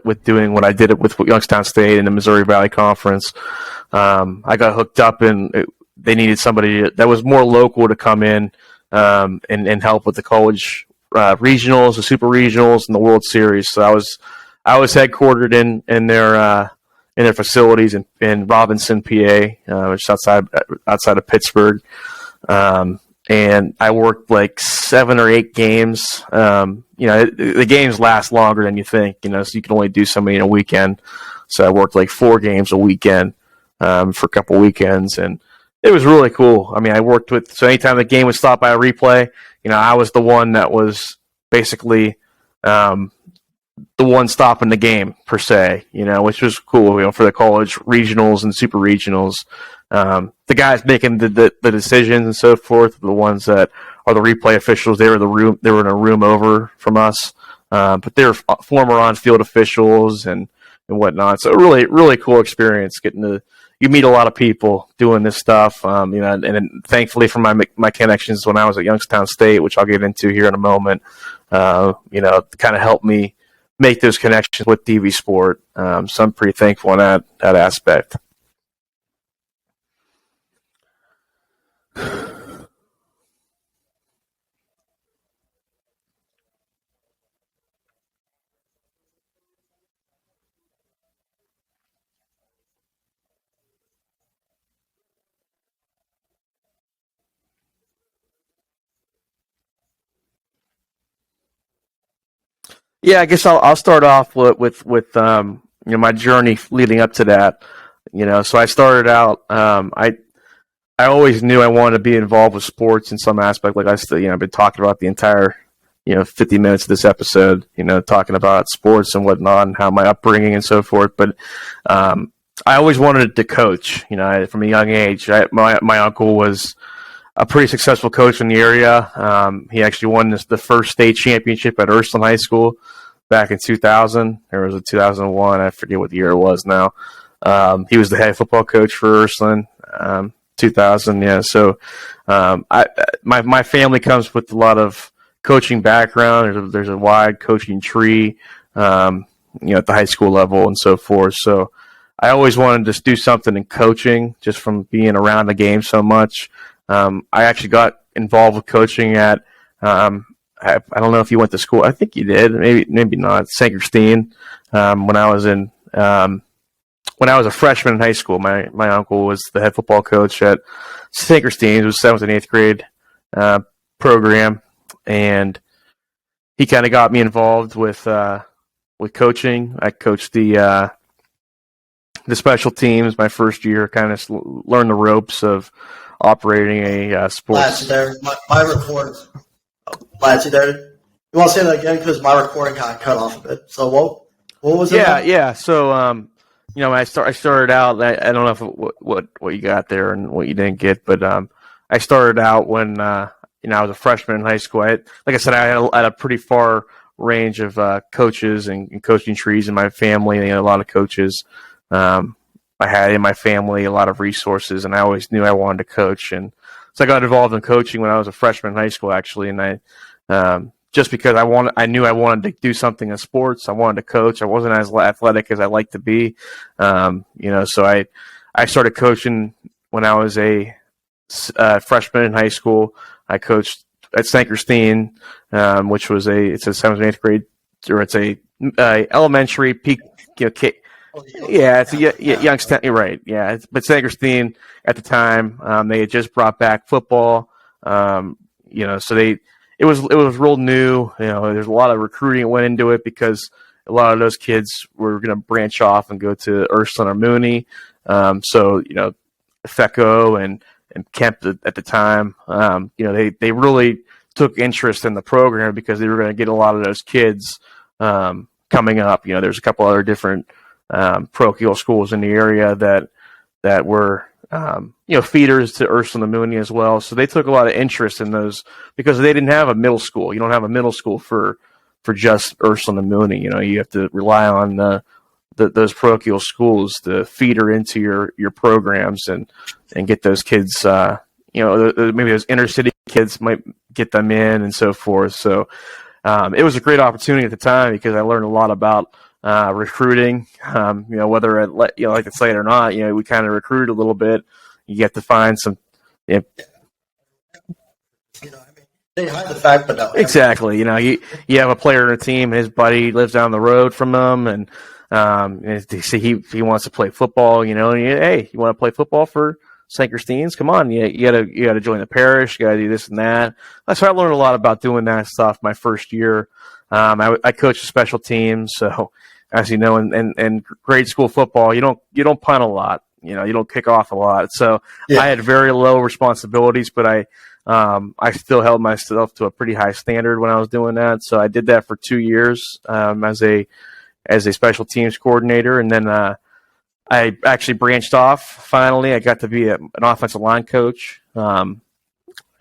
with doing what I did with Youngstown State and the Missouri Valley Conference. I got hooked up, and they needed somebody that was more local to come in and help with the college regionals, the super regionals, and the World Series. So I was headquartered in their facilities in Robinson, PA, which is outside of Pittsburgh. And I worked like 7 or 8 games. The games last longer than you think, so you can only do so many in a weekend. So I worked like 4 games a weekend for a couple weekends, and it was really cool. I mean, so anytime the game was stopped by a replay, I was the one that was basically the one stopping the game per se, which was cool, for the college regionals and super regionals. The guys making the decisions and so forth, the ones that are the replay officials, they were in a room over from us, but they're former on-field officials and whatnot. So really, really cool experience you meet a lot of people doing this stuff, and thankfully for my connections when I was at Youngstown State, which I'll get into here in a moment, kind of helped me make those connections with TV sport. So I'm pretty thankful in that aspect. Yeah, I guess I'll start off with my journey leading up to that. So I started out. I always knew I wanted to be involved with sports in some aspect. Like I've been talking about the entire 50 minutes of this episode. Talking about sports and whatnot and how my upbringing and so forth. But I always wanted to coach. From a young age. My uncle was a pretty successful coach in the area. He actually won the first state championship at Ursuline High School back in 2000. There was a 2001. I forget what the year it was now. He was the head football coach for Ursuline. 2000, yeah. So, my family comes with a lot of coaching background. There's a wide coaching tree, at the high school level and so forth. So, I always wanted to do something in coaching, just from being around the game so much. I actually got involved with coaching at, I don't know if you went to school. I think you did. Maybe not. Sankerstein. When I was a freshman in high school, my uncle was the head football coach at Sankerstein. It was 7th and 8th grade program, and he kind of got me involved with coaching. I coached the special teams my first year. Kind of learned the ropes of operating a sports. Lads, there, my recording. Lads, there. You want to say that again because my recording got cut off a bit. So what was it? Yeah. So I started out. I don't know if what you got there and what you didn't get, but I started out when I was a freshman in high school. Like I said, I had a pretty far range of coaches and coaching trees in my family. A lot of coaches. I had in my family a lot of resources, and I always knew I wanted to coach. And so I got involved in coaching when I was a freshman in high school, actually. And I just because I knew I wanted to do something in sports. I wanted to coach. I wasn't as athletic as I like to be. So I started coaching when I was a freshman in high school. I coached at Sankerstein, which was it's a 7th and 8th grade, or it's a elementary peak, yeah, it's a Youngstown. You're right. Yeah, but Sankerstein at the time, they had just brought back football. So it was real new. There's a lot of recruiting that went into it because a lot of those kids were going to branch off and go to Ursuline or Mooney. Fecco and Kemp at the time, they really took interest in the program because they were going to get a lot of those kids coming up. There's a couple other different parochial schools in the area that were feeders to Ursuline and Mooney as well. So they took a lot of interest in those because they didn't have a middle school. You don't have a middle school for just Ursuline and Mooney. You have to rely on those parochial schools to feeder into your programs and get those kids. Maybe those inner city kids might get them in and so forth. So it was a great opportunity at the time because I learned a lot about recruiting. Whether I like to say it or not, we kind of recruited a little bit. You get to find some. They hide the fact, but no. Exactly. You have a player in a team, his buddy lives down the road from them, and they say he wants to play football. Hey, you want to play football for Sankersteins? Come on, you gotta join the parish. You gotta do this and that. So I learned a lot about doing that stuff my first year. I coached special teams, so as you know, in grade school football, you don't punt a lot. You don't kick off a lot. So yeah. I had very low responsibilities, but I still held myself to a pretty high standard when I was doing that. So I did that for 2 years as a special teams coordinator, and then I actually branched off. Finally, I got to be an offensive line coach. It would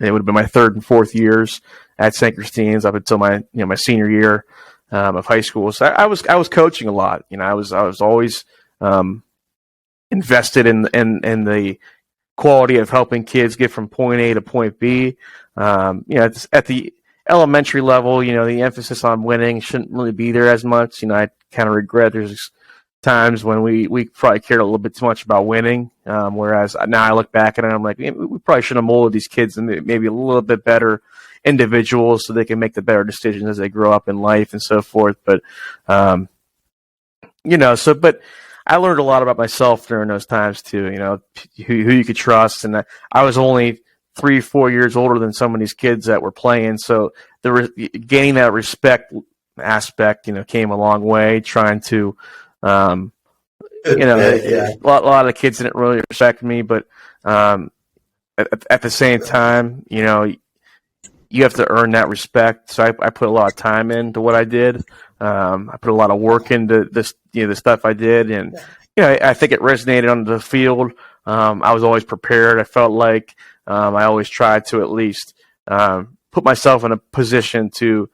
have been my 3rd and 4th years at Sankersteins up until my senior year of high school. So I was coaching a lot. I was always invested in the quality of helping kids get from point A to point B. At the elementary level, the emphasis on winning shouldn't really be there as much. I kind of regret there's times when we probably cared a little bit too much about winning. Whereas now I look back at it and I'm like, we probably should have molded these kids and maybe a little bit better individuals so they can make the better decisions as they grow up in life and so forth. But, but I learned a lot about myself during those times too, who you could trust. And I was only 3-4 years older than some of these kids that were playing. So gaining that respect aspect, came a long way, trying to, a lot of kids didn't really respect me, but at the same time, you have to earn that respect. So I put a lot of time into what I did. I put a lot of work into this, the stuff I did, and I think it resonated on the field. I was always prepared. I felt like I always tried to at least put myself in a position to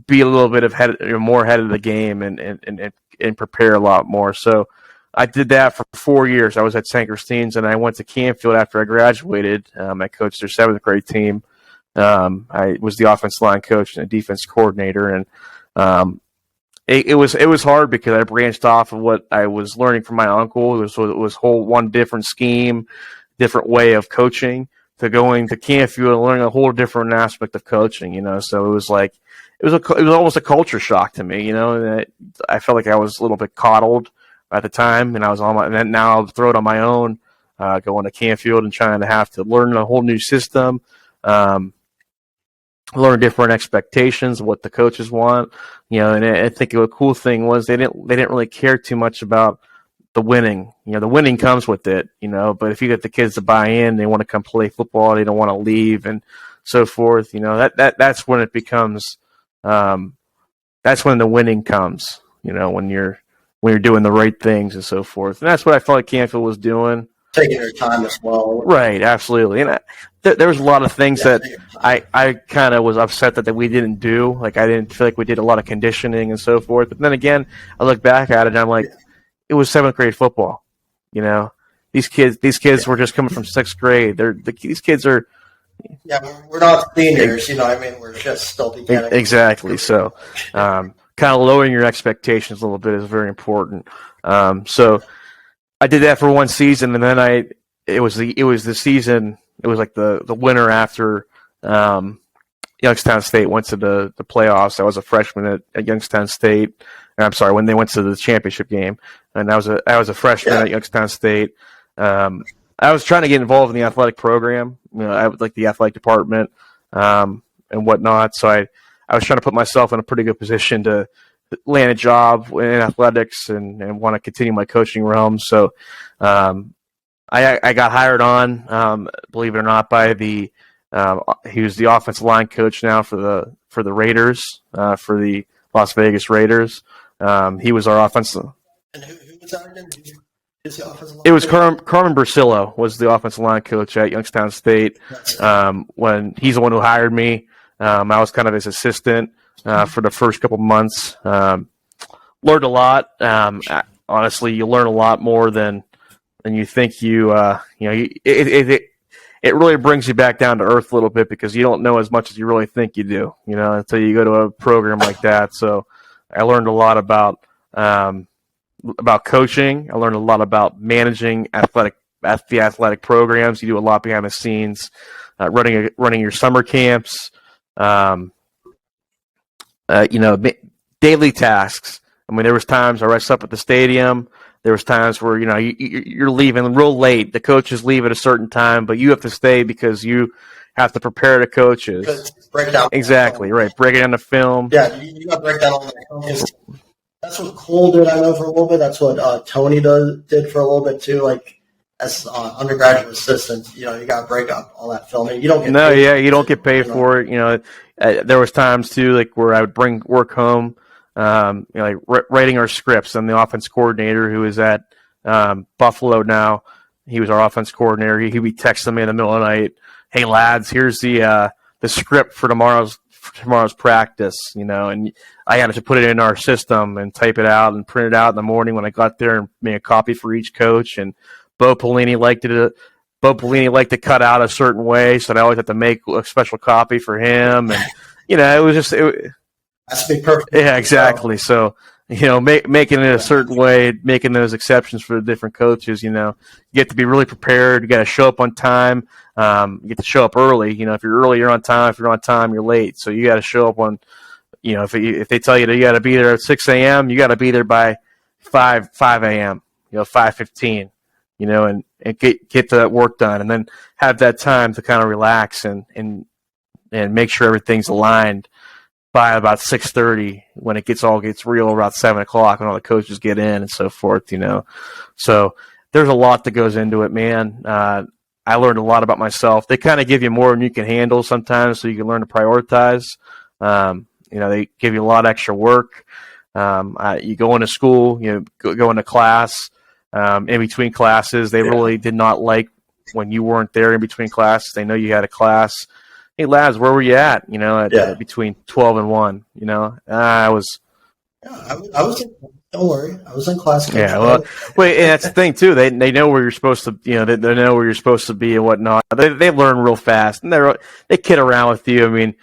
be a little bit more ahead of the game and prepare a lot more. So I did that for 4 years. I was at St. Christine's, and I went to Canfield after I graduated. I coached their 7th grade team. I was the offensive line coach and a defense coordinator, and it was hard because I branched off of what I was learning from my uncle. It was one different scheme, different way of coaching, to going to Canfield and learning a whole different aspect of coaching. So it was like it was almost a culture shock to me. And I felt like I was a little bit coddled at the time, and I was and then now I'll throw it on my own, going to Canfield and trying to have to learn a whole new system. Learn different expectations of what the coaches want, and I think the cool thing was they didn't really care too much about the winning. The winning comes with it, but if you get the kids to buy in, they want to come play football, they don't want to leave and so forth, that's when it becomes, that's when the winning comes, when you're doing the right things and so forth. And that's what I felt like Canfield was doing. Taking your time as well. Right, absolutely. And there was a lot of things that I kind of was upset that we didn't do. Like, I didn't feel like we did a lot of conditioning and so forth. But then again, I look back at it and I'm like, it was 7th grade football. These kids were just coming from 6th grade. These kids are. Yeah, we're not seniors, we're just still beginning. Exactly. So, kind of lowering your expectations a little bit is very important. So I did that for one season, and then it was the season. It was like the winter after Youngstown State went to the playoffs. I was a freshman at Youngstown State. I'm sorry, when they went to the championship game, and I was a freshman at Youngstown State. I was trying to get involved in the athletic program. I would like the athletic department and whatnot. So I was trying to put myself in a pretty good position to land a job in athletics and want to continue my coaching realm. So I got hired on, believe it or not, by he was the offensive line coach now for the Raiders, for the Las Vegas Raiders. He was our offensive. And who was that again? It was Carmen Bursillo was the offensive line coach at Youngstown State. When he's the one who hired me, I was kind of his assistant for the first couple months. Learned a lot. Honestly, you learn a lot more than you think. It really brings you back down to earth a little bit because you don't know as much as you really think you do. Until you go to a program like that. So I learned a lot about coaching. I learned a lot about managing the athletic programs. You do a lot behind the scenes, running your summer camps, daily tasks. I mean, there was times I rest up at the stadium. There was times where, you're leaving real late. The coaches leave at a certain time, but you have to stay because you have to prepare the coaches. Break down. Exactly, right. Break it down the film. Yeah, you got to break down all that. That's what Cole did, I know, for a little bit. That's what Tony did for a little bit, too. Like, as undergraduate assistants, you got to break up all that filming. You don't get you don't get paid for it. There was times, too, like where I would bring work home, like writing our scripts. I'm the offense coordinator who is at Buffalo now. He was our offense coordinator. He'd be texting me in the middle of the night, "Hey, lads, here's the script for tomorrow's practice," and I had to put it in our system and type it out and print it out in the morning when I got there and make a copy for each coach. And Bo Pelini liked it Bo Pelini liked to cut out a certain way, so I always had to make a special copy for him. And, it was just That's to be perfect. yeah, exactly. So, making it a certain way, making those exceptions for the different coaches, you get to be really prepared. You got to show up on time. You get to show up early. If you're early, you're on time. If you're on time, you're late. So you got to show up on, if they tell you that you got to be there at 6 a.m., you got to be there by 5 a.m., 5:15, and get that work done, and then have that time to kind of relax and make sure everything's aligned by about 6:30 when it gets real, about 7 o'clock when all the coaches get in and so forth. So there's a lot that goes into it, man. I learned a lot about myself. They kind of give you more than you can handle sometimes, so you can learn to prioritize. They give you a lot of extra work. You go into school, go into class. In between classes, they really did not like when you weren't there in between classes. They know you had a class. Hey, lads, where were you at? Between 12 and 1. I was. I was. Don't worry, I was in class. Yeah, well, wait, and that's the thing too. They know where you're supposed to. They know where you're supposed to be and whatnot. They learn real fast, and they kid around with you. I mean,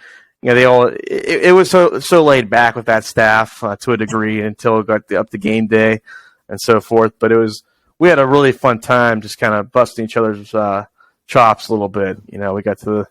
they all. It was so laid back with that staff to a degree until it got up to game day and so forth. But we had a really fun time just kind of busting each other's chops a little bit. We got to.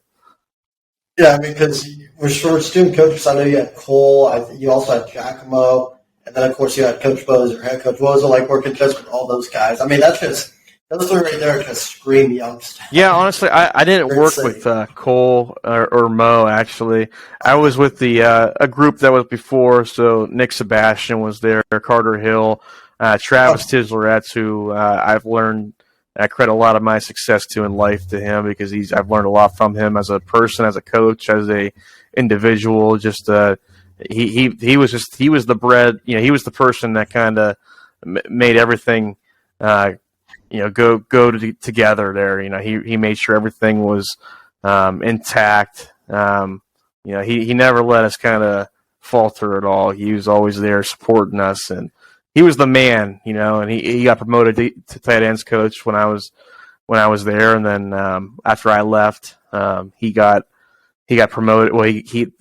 Yeah, because we're short student coaches. I know you had Cole. You also had Giacomo, and then of course you had Coach Bose, your head coach. What was it like working just with all those guys? I mean, that's just those three right there just scream youngsters. Yeah, honestly, I didn't work with Cole or Mo. Actually, I was with a group that was before. So Nick Sebastian was there, Carter Hill, Travis Tisleretz, who I've learned. I credit a lot of my success to in life to him because I've learned a lot from him as a person, as a coach, as a individual. Just he was the bread. He was the person that kind of made everything go together there. He made sure everything was intact. He never let us kind of falter at all. He was always there supporting us, and he was the man, and he got promoted to tight ends coach when I was there, and then after I left, he got promoted. Well,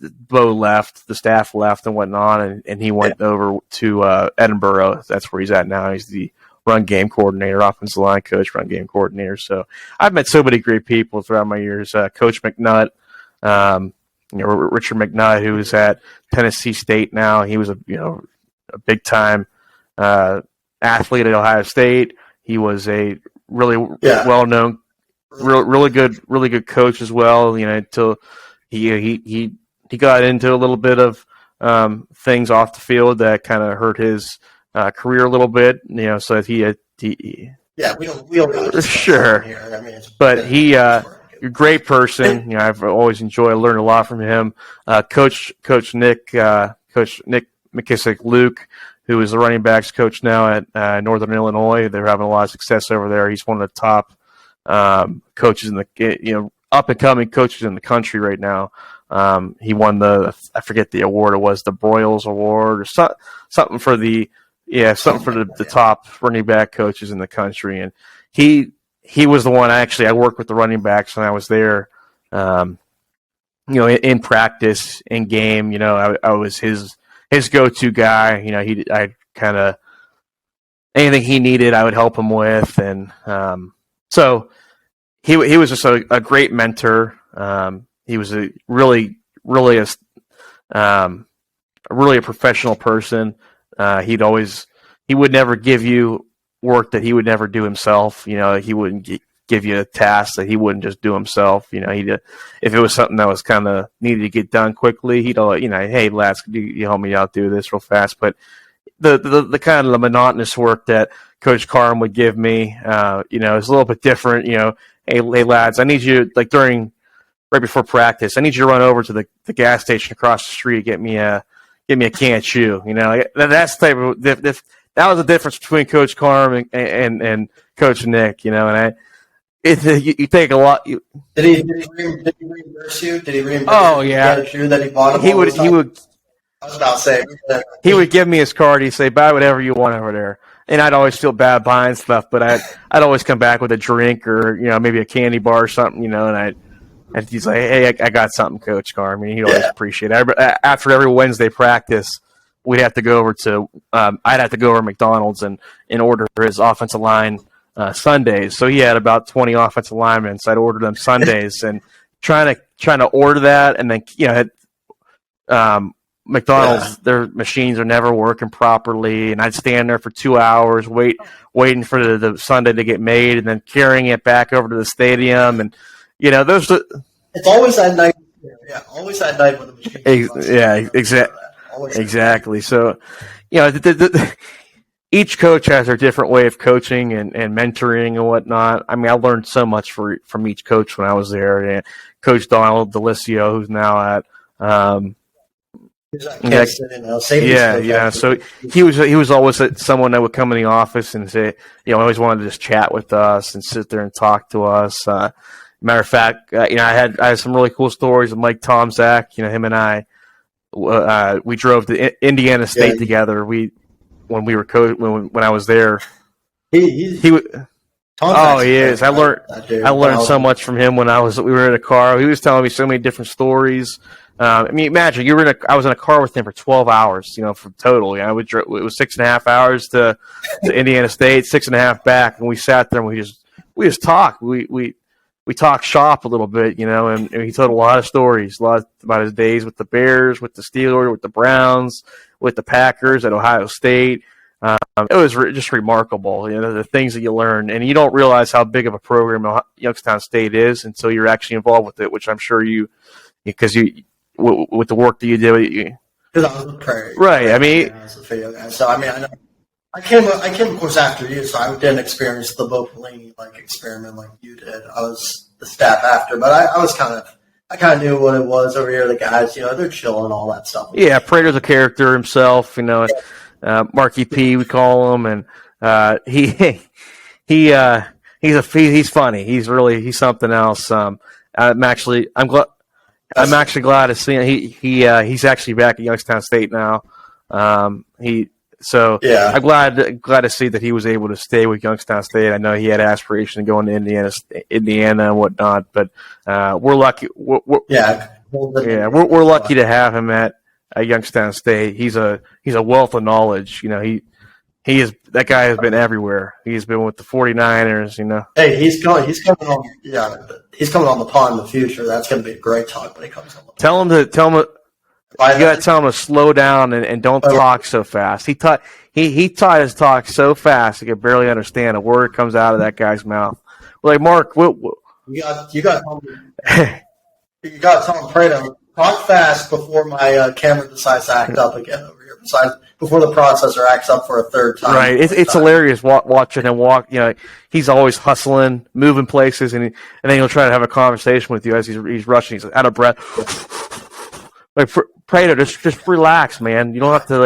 Bo left, the staff left, and whatnot, and he went over to Edinburgh. That's where he's at now. He's the run game coordinator, offensive line coach, run game coordinator. So I've met so many great people throughout my years. Coach McNutt, Richard McNutt, who is at Tennessee State now. He was a big time athlete at Ohio State. He was a really well-known, really good coach as well. Until he got into a little bit of things off the field that kind of hurt his career a little bit. So that he we don't sure. Here. I mean, but he a great person. I've always enjoyed, learned a lot from him. Coach Nick McKissick Luke, who is the running backs coach now at Northern Illinois. They're having a lot of success over there. He's one of the top coaches in the up and coming coaches in the country right now. He won I forget the award. It was the Broyles Award or something for the top running back coaches in the country. And he was the one I worked with the running backs when I was there. In practice, in game, I was his go-to guy. I kind of anything he needed, I would help him with, and so he was just a great mentor. He was a really a professional person. He would never give you work that he would never do himself. He wouldn't give you a task that he wouldn't just do himself. If it was something that was kind of needed to get done quickly, he'd hey lads, could you help me out do this real fast? But the kind of the monotonous work that Coach Carm would give me, is a little bit different. Hey lads, I need you right before practice, I need you to run over to the gas station across the street, get me a can of chew. That's the type of that was the difference between Coach Carm and Coach Nick. And you take a lot. Did he reimburse you? Did he reimburse Oh yeah, the shoe that he bought? He would. I was about to say. He would give me his card. He'd say, "Buy whatever you want over there." and I'd always feel bad buying stuff, but I'd always come back with a drink or maybe a candy bar or something, and he's like, "Hey, I got something, Coach Carr." I mean, he'd always appreciate it. After every Wednesday practice, we'd have to go over to I'd have to go over to McDonald's and order his offensive line Sundays. So he had about 20 offensive linemen, so I'd order them Sundays and trying to order that, and then McDonald's, their machines are never working properly, and I'd stand there for 2 hours waiting for the Sunday to get made, and then carrying it back over to the stadium, and those. It's always that night. Yeah, always that night when the machine. Exactly. So, each coach has their different way of coaching and mentoring and whatnot. I mean, I learned so much from each coach when I was there. And Coach Donald Delicio, who's now at. So he was always someone that would come in the office and say, always wanted to just chat with us and sit there and talk to us. Matter of fact, I had some really cool stories with Mike Tomczak. Him and I, we drove to Indiana State together. When we were when I was there, he is. I learned so much from him when we were in a car. He was telling me so many different stories. I mean, imagine I was in a car with him for 12 hours, for total. It was 6.5 hours to Indiana State, 6.5 back, and we sat there and we just talked. We talked shop a little bit, and he told a lot of stories, a lot about his days with the Bears, with the Steelers, with the Browns, with the Packers at Ohio State. It was just remarkable, the things that you learn, and you don't realize how big of a program Youngstown State is until you're actually involved with it, which I'm sure because with the work that you did. Right. I mean, so I mean, I came of course after you, so I didn't experience the Bo Pelini experiment like you did. I was the staff after, but I kind of knew what it was over here. The guys, they're chilling, all that stuff. Yeah, Prater's a character himself, Marky P, we call him, and he's funny. He's something else. I'm actually glad to see him. He's actually back at Youngstown State now. I'm glad to see that he was able to stay with Youngstown State. I know he had aspiration to go into Indiana and whatnot, but we're lucky. We're lucky to have him at Youngstown State. He's a wealth of knowledge. That guy has been everywhere. He's been with the 49ers. Hey, he's coming on. Yeah, he's coming on the pod in the future. That's going to be a great talk when he comes on. Tell him. You got to tell him to slow down and don't talk so fast. He taught us to talk so fast he could barely understand a word comes out of that guy's mouth. We're like, Mark, you got to tell him, Prado, talk fast before my camera decides to act up again over here. Before the processor acts up for a third time. Right. It's hilarious watching him walk. He's always hustling, moving places, and then he'll try to have a conversation with you as he's rushing. He's out of breath. Like, Prado, just relax, man. You don't have to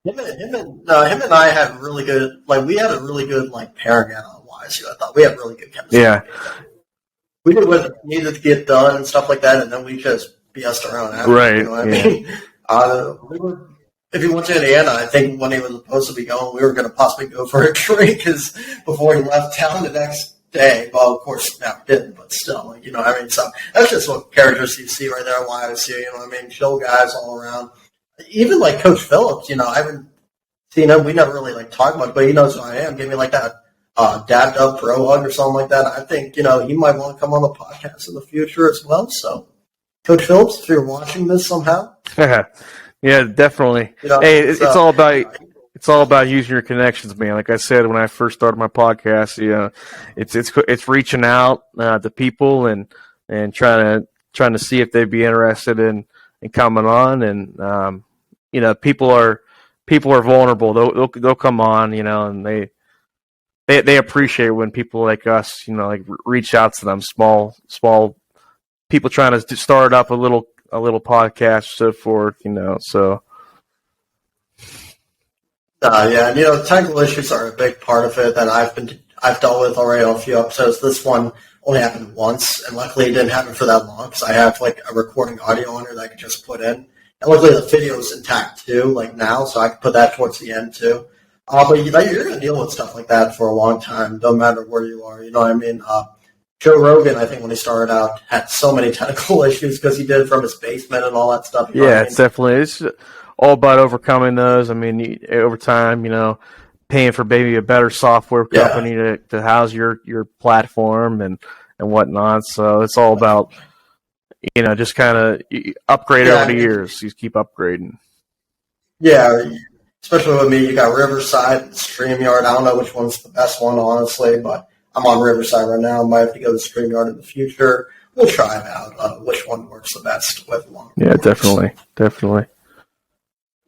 Him and I had really good. We had a really good pairing wise. I thought we had really good chemistry. Yeah. We did what needed to get done and stuff like that, and then we just BS'd around after. Right. You know what I mean? If he went to Indiana, I think when he was supposed to be going, we were going to possibly go for a drink before he left town the next day. Well, of course, no, didn't, but still, I mean? So that's just what characters you see right there at YSU, chill guys all around. Even Coach Phillips, I haven't seen him. We never really talk much, but he knows who I am. Give me that dabbed up pro hug or something like that. I think, he might want to come on the podcast in the future as well. So, Coach Phillips, if you're watching this somehow. Yeah, definitely. Hey, it's all about using your connections, man. Like I said when I first started my podcast, it's reaching out to people and trying to see if they'd be interested in coming on. And people are vulnerable. They'll come on, and they appreciate when people like us, reach out to them. Small people trying to start up a little podcast, so forth, so. And, technical issues are a big part of it that I've dealt with already on a few episodes. This one only happened once, and luckily it didn't happen for that long because I have a recording audio on it that I could just put in. And luckily the video is intact too, now, so I can put that towards the end too. But you're going to deal with stuff like that for a long time, no matter where you are. You know what I mean? Joe Rogan, I think when he started out, had so many technical issues because he did it from his basement and all that stuff. You know what I mean? It's all about overcoming those. I mean, over time, paying for maybe a better software company to house your platform and whatnot. So it's all about, just kind of upgrade over the years. You keep upgrading. Yeah, especially with me, you got Riverside, StreamYard. I don't know which one's the best one, honestly, but I'm on Riverside right now. I might have to go to StreamYard in the future. We'll try it out, which one works the best with long. Yeah, definitely.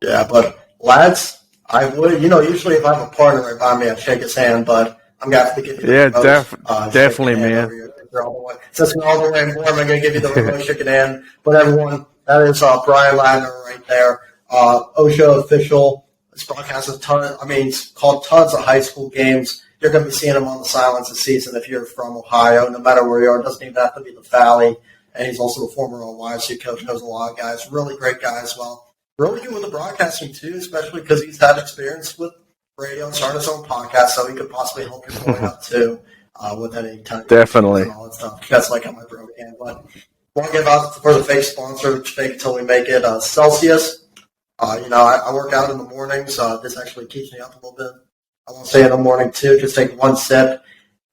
Yeah, but lads, I would, usually if I have a partner right by me, I'd shake his hand, but I'm going to have to give you the remote, definitely, man. Since we're all the way in form, I'm going to give you the remote shaking hand. But everyone, that is Brian Ladner right there. OHSAA official. This broadcast has it's called tons of high school games. You're going to be seeing him on the sidelines this season if you're from Ohio, no matter where you are. It doesn't even have to be the Valley. And he's also a former YSU coach, knows a lot of guys. Really great guy as well. Really good with the broadcasting, too, especially because he's had experience with radio and started his own podcast, so he could possibly help you going up, too, with any kind of definitely and all that stuff. That's like how my bro can. But want to give out for the fake sponsor, which fake until we make it, Celsius. I work out in the mornings. This actually keeps me up a little bit. I won't say in the morning, too. Just take one sip.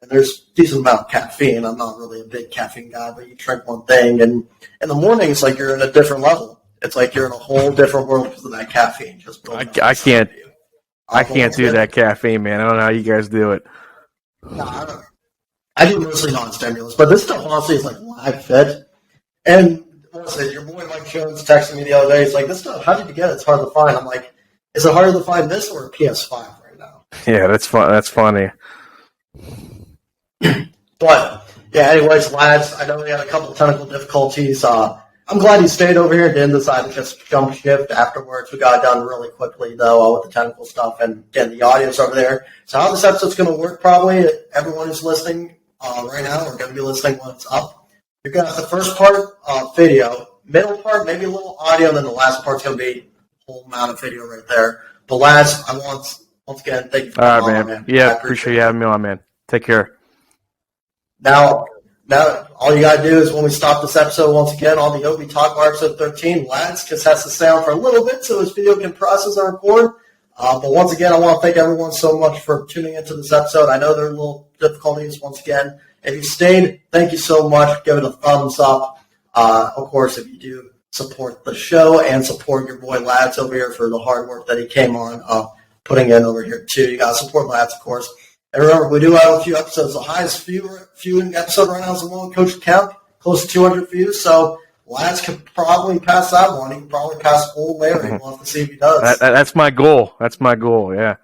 And there's a decent amount of caffeine. I'm not really a big caffeine guy, but you drink one thing. And in the morning, it's like you're in a different level. It's like you're in a whole different world because of that caffeine. I can't do that caffeine, man. I don't know how you guys do it. No, I do mostly non-stimulus. But this stuff, honestly, is like live fit. And your boy Mike Jones texted me the other day. He's like, this stuff, how did you get it? It's hard to find. I'm like, is it harder to find this or a PS5 right now? Yeah, that's fun. That's funny. But, yeah, anyways, lads, I know we had a couple of technical difficulties. I'm glad he stayed over here and didn't decide to just jump shift afterwards. We got it done really quickly, though, with the technical stuff and getting the audience over there. So how this episode's going to work, probably, everyone who's listening right now, or going to be listening when it's up, you're going to have the first part, video, middle part, maybe a little audio, and then the last part's going to be a whole amount of video right there. But, lads, I want, once again, thank you for coming on, man. Yeah, appreciate you having me on, man. Take care. Now, all you got to do is when we stop this episode once again on the OB Talkwire episode 13, Lads just has to stay on for a little bit so his video can process and record. But once again, I want to thank everyone so much for tuning into this episode. I know there are little difficulties once again. If you stayed, thank you so much. Give it a thumbs up. Of course, if you do support the show and support your boy Lads over here for the hard work that he came on putting in over here too. You got to support Lads, of course. And remember, we do have a few episodes. The highest viewing episode right now is the one with Coach Kemp, close to 200 views. So Lads could probably pass that one. He could probably pass old Larry. We'll have to see if he does. That's my goal. Yeah.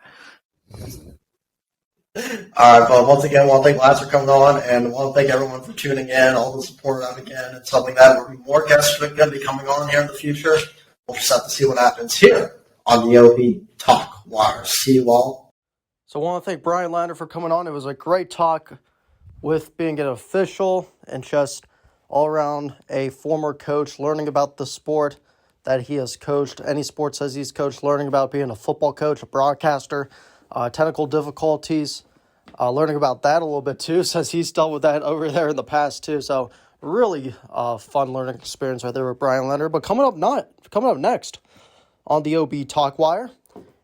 All right, but once again, I want to thank Lads for coming on, and I want to thank everyone for tuning in, all the support out again, and something that there will be more guests are going to be coming on here in the future. We'll just have to see what happens here on the OB Talkwire. See you all. So I want to thank Brian Ladner for coming on. It was a great talk with being an official and just all around a former coach, learning about the sport that he has coached, any sport says he's coached, learning about being a football coach, a broadcaster, technical difficulties, learning about that a little bit too, says he's dealt with that over there in the past too. So really fun learning experience right there with Brian Ladner. But coming up next on the OB Talkwire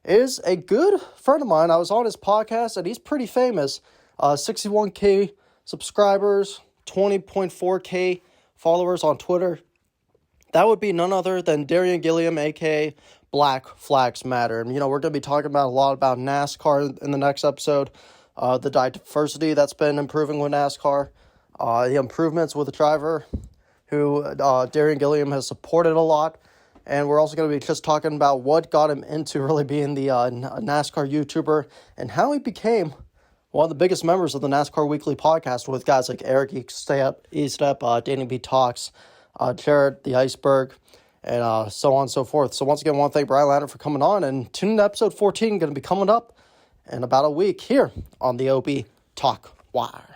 is a good friend of mine. I was on his podcast, and he's pretty famous. 61K subscribers, 20.4K followers on Twitter. That would be none other than Darian Gilliam, a.k.a. Black Flags Matter. And, we're going to be talking about a lot about NASCAR in the next episode, the diversity that's been improving with NASCAR, the improvements with the driver who Darian Gilliam has supported a lot. And we're also going to be just talking about what got him into really being the NASCAR YouTuber and how he became one of the biggest members of the NASCAR Weekly podcast with guys like Eric Estep, Danny B. Talks, Jared the Iceberg, and so on and so forth. So once again, I want to thank Brian Ladner for coming on. And tune in to episode 14, going to be coming up in about a week here on the OB Talkwire.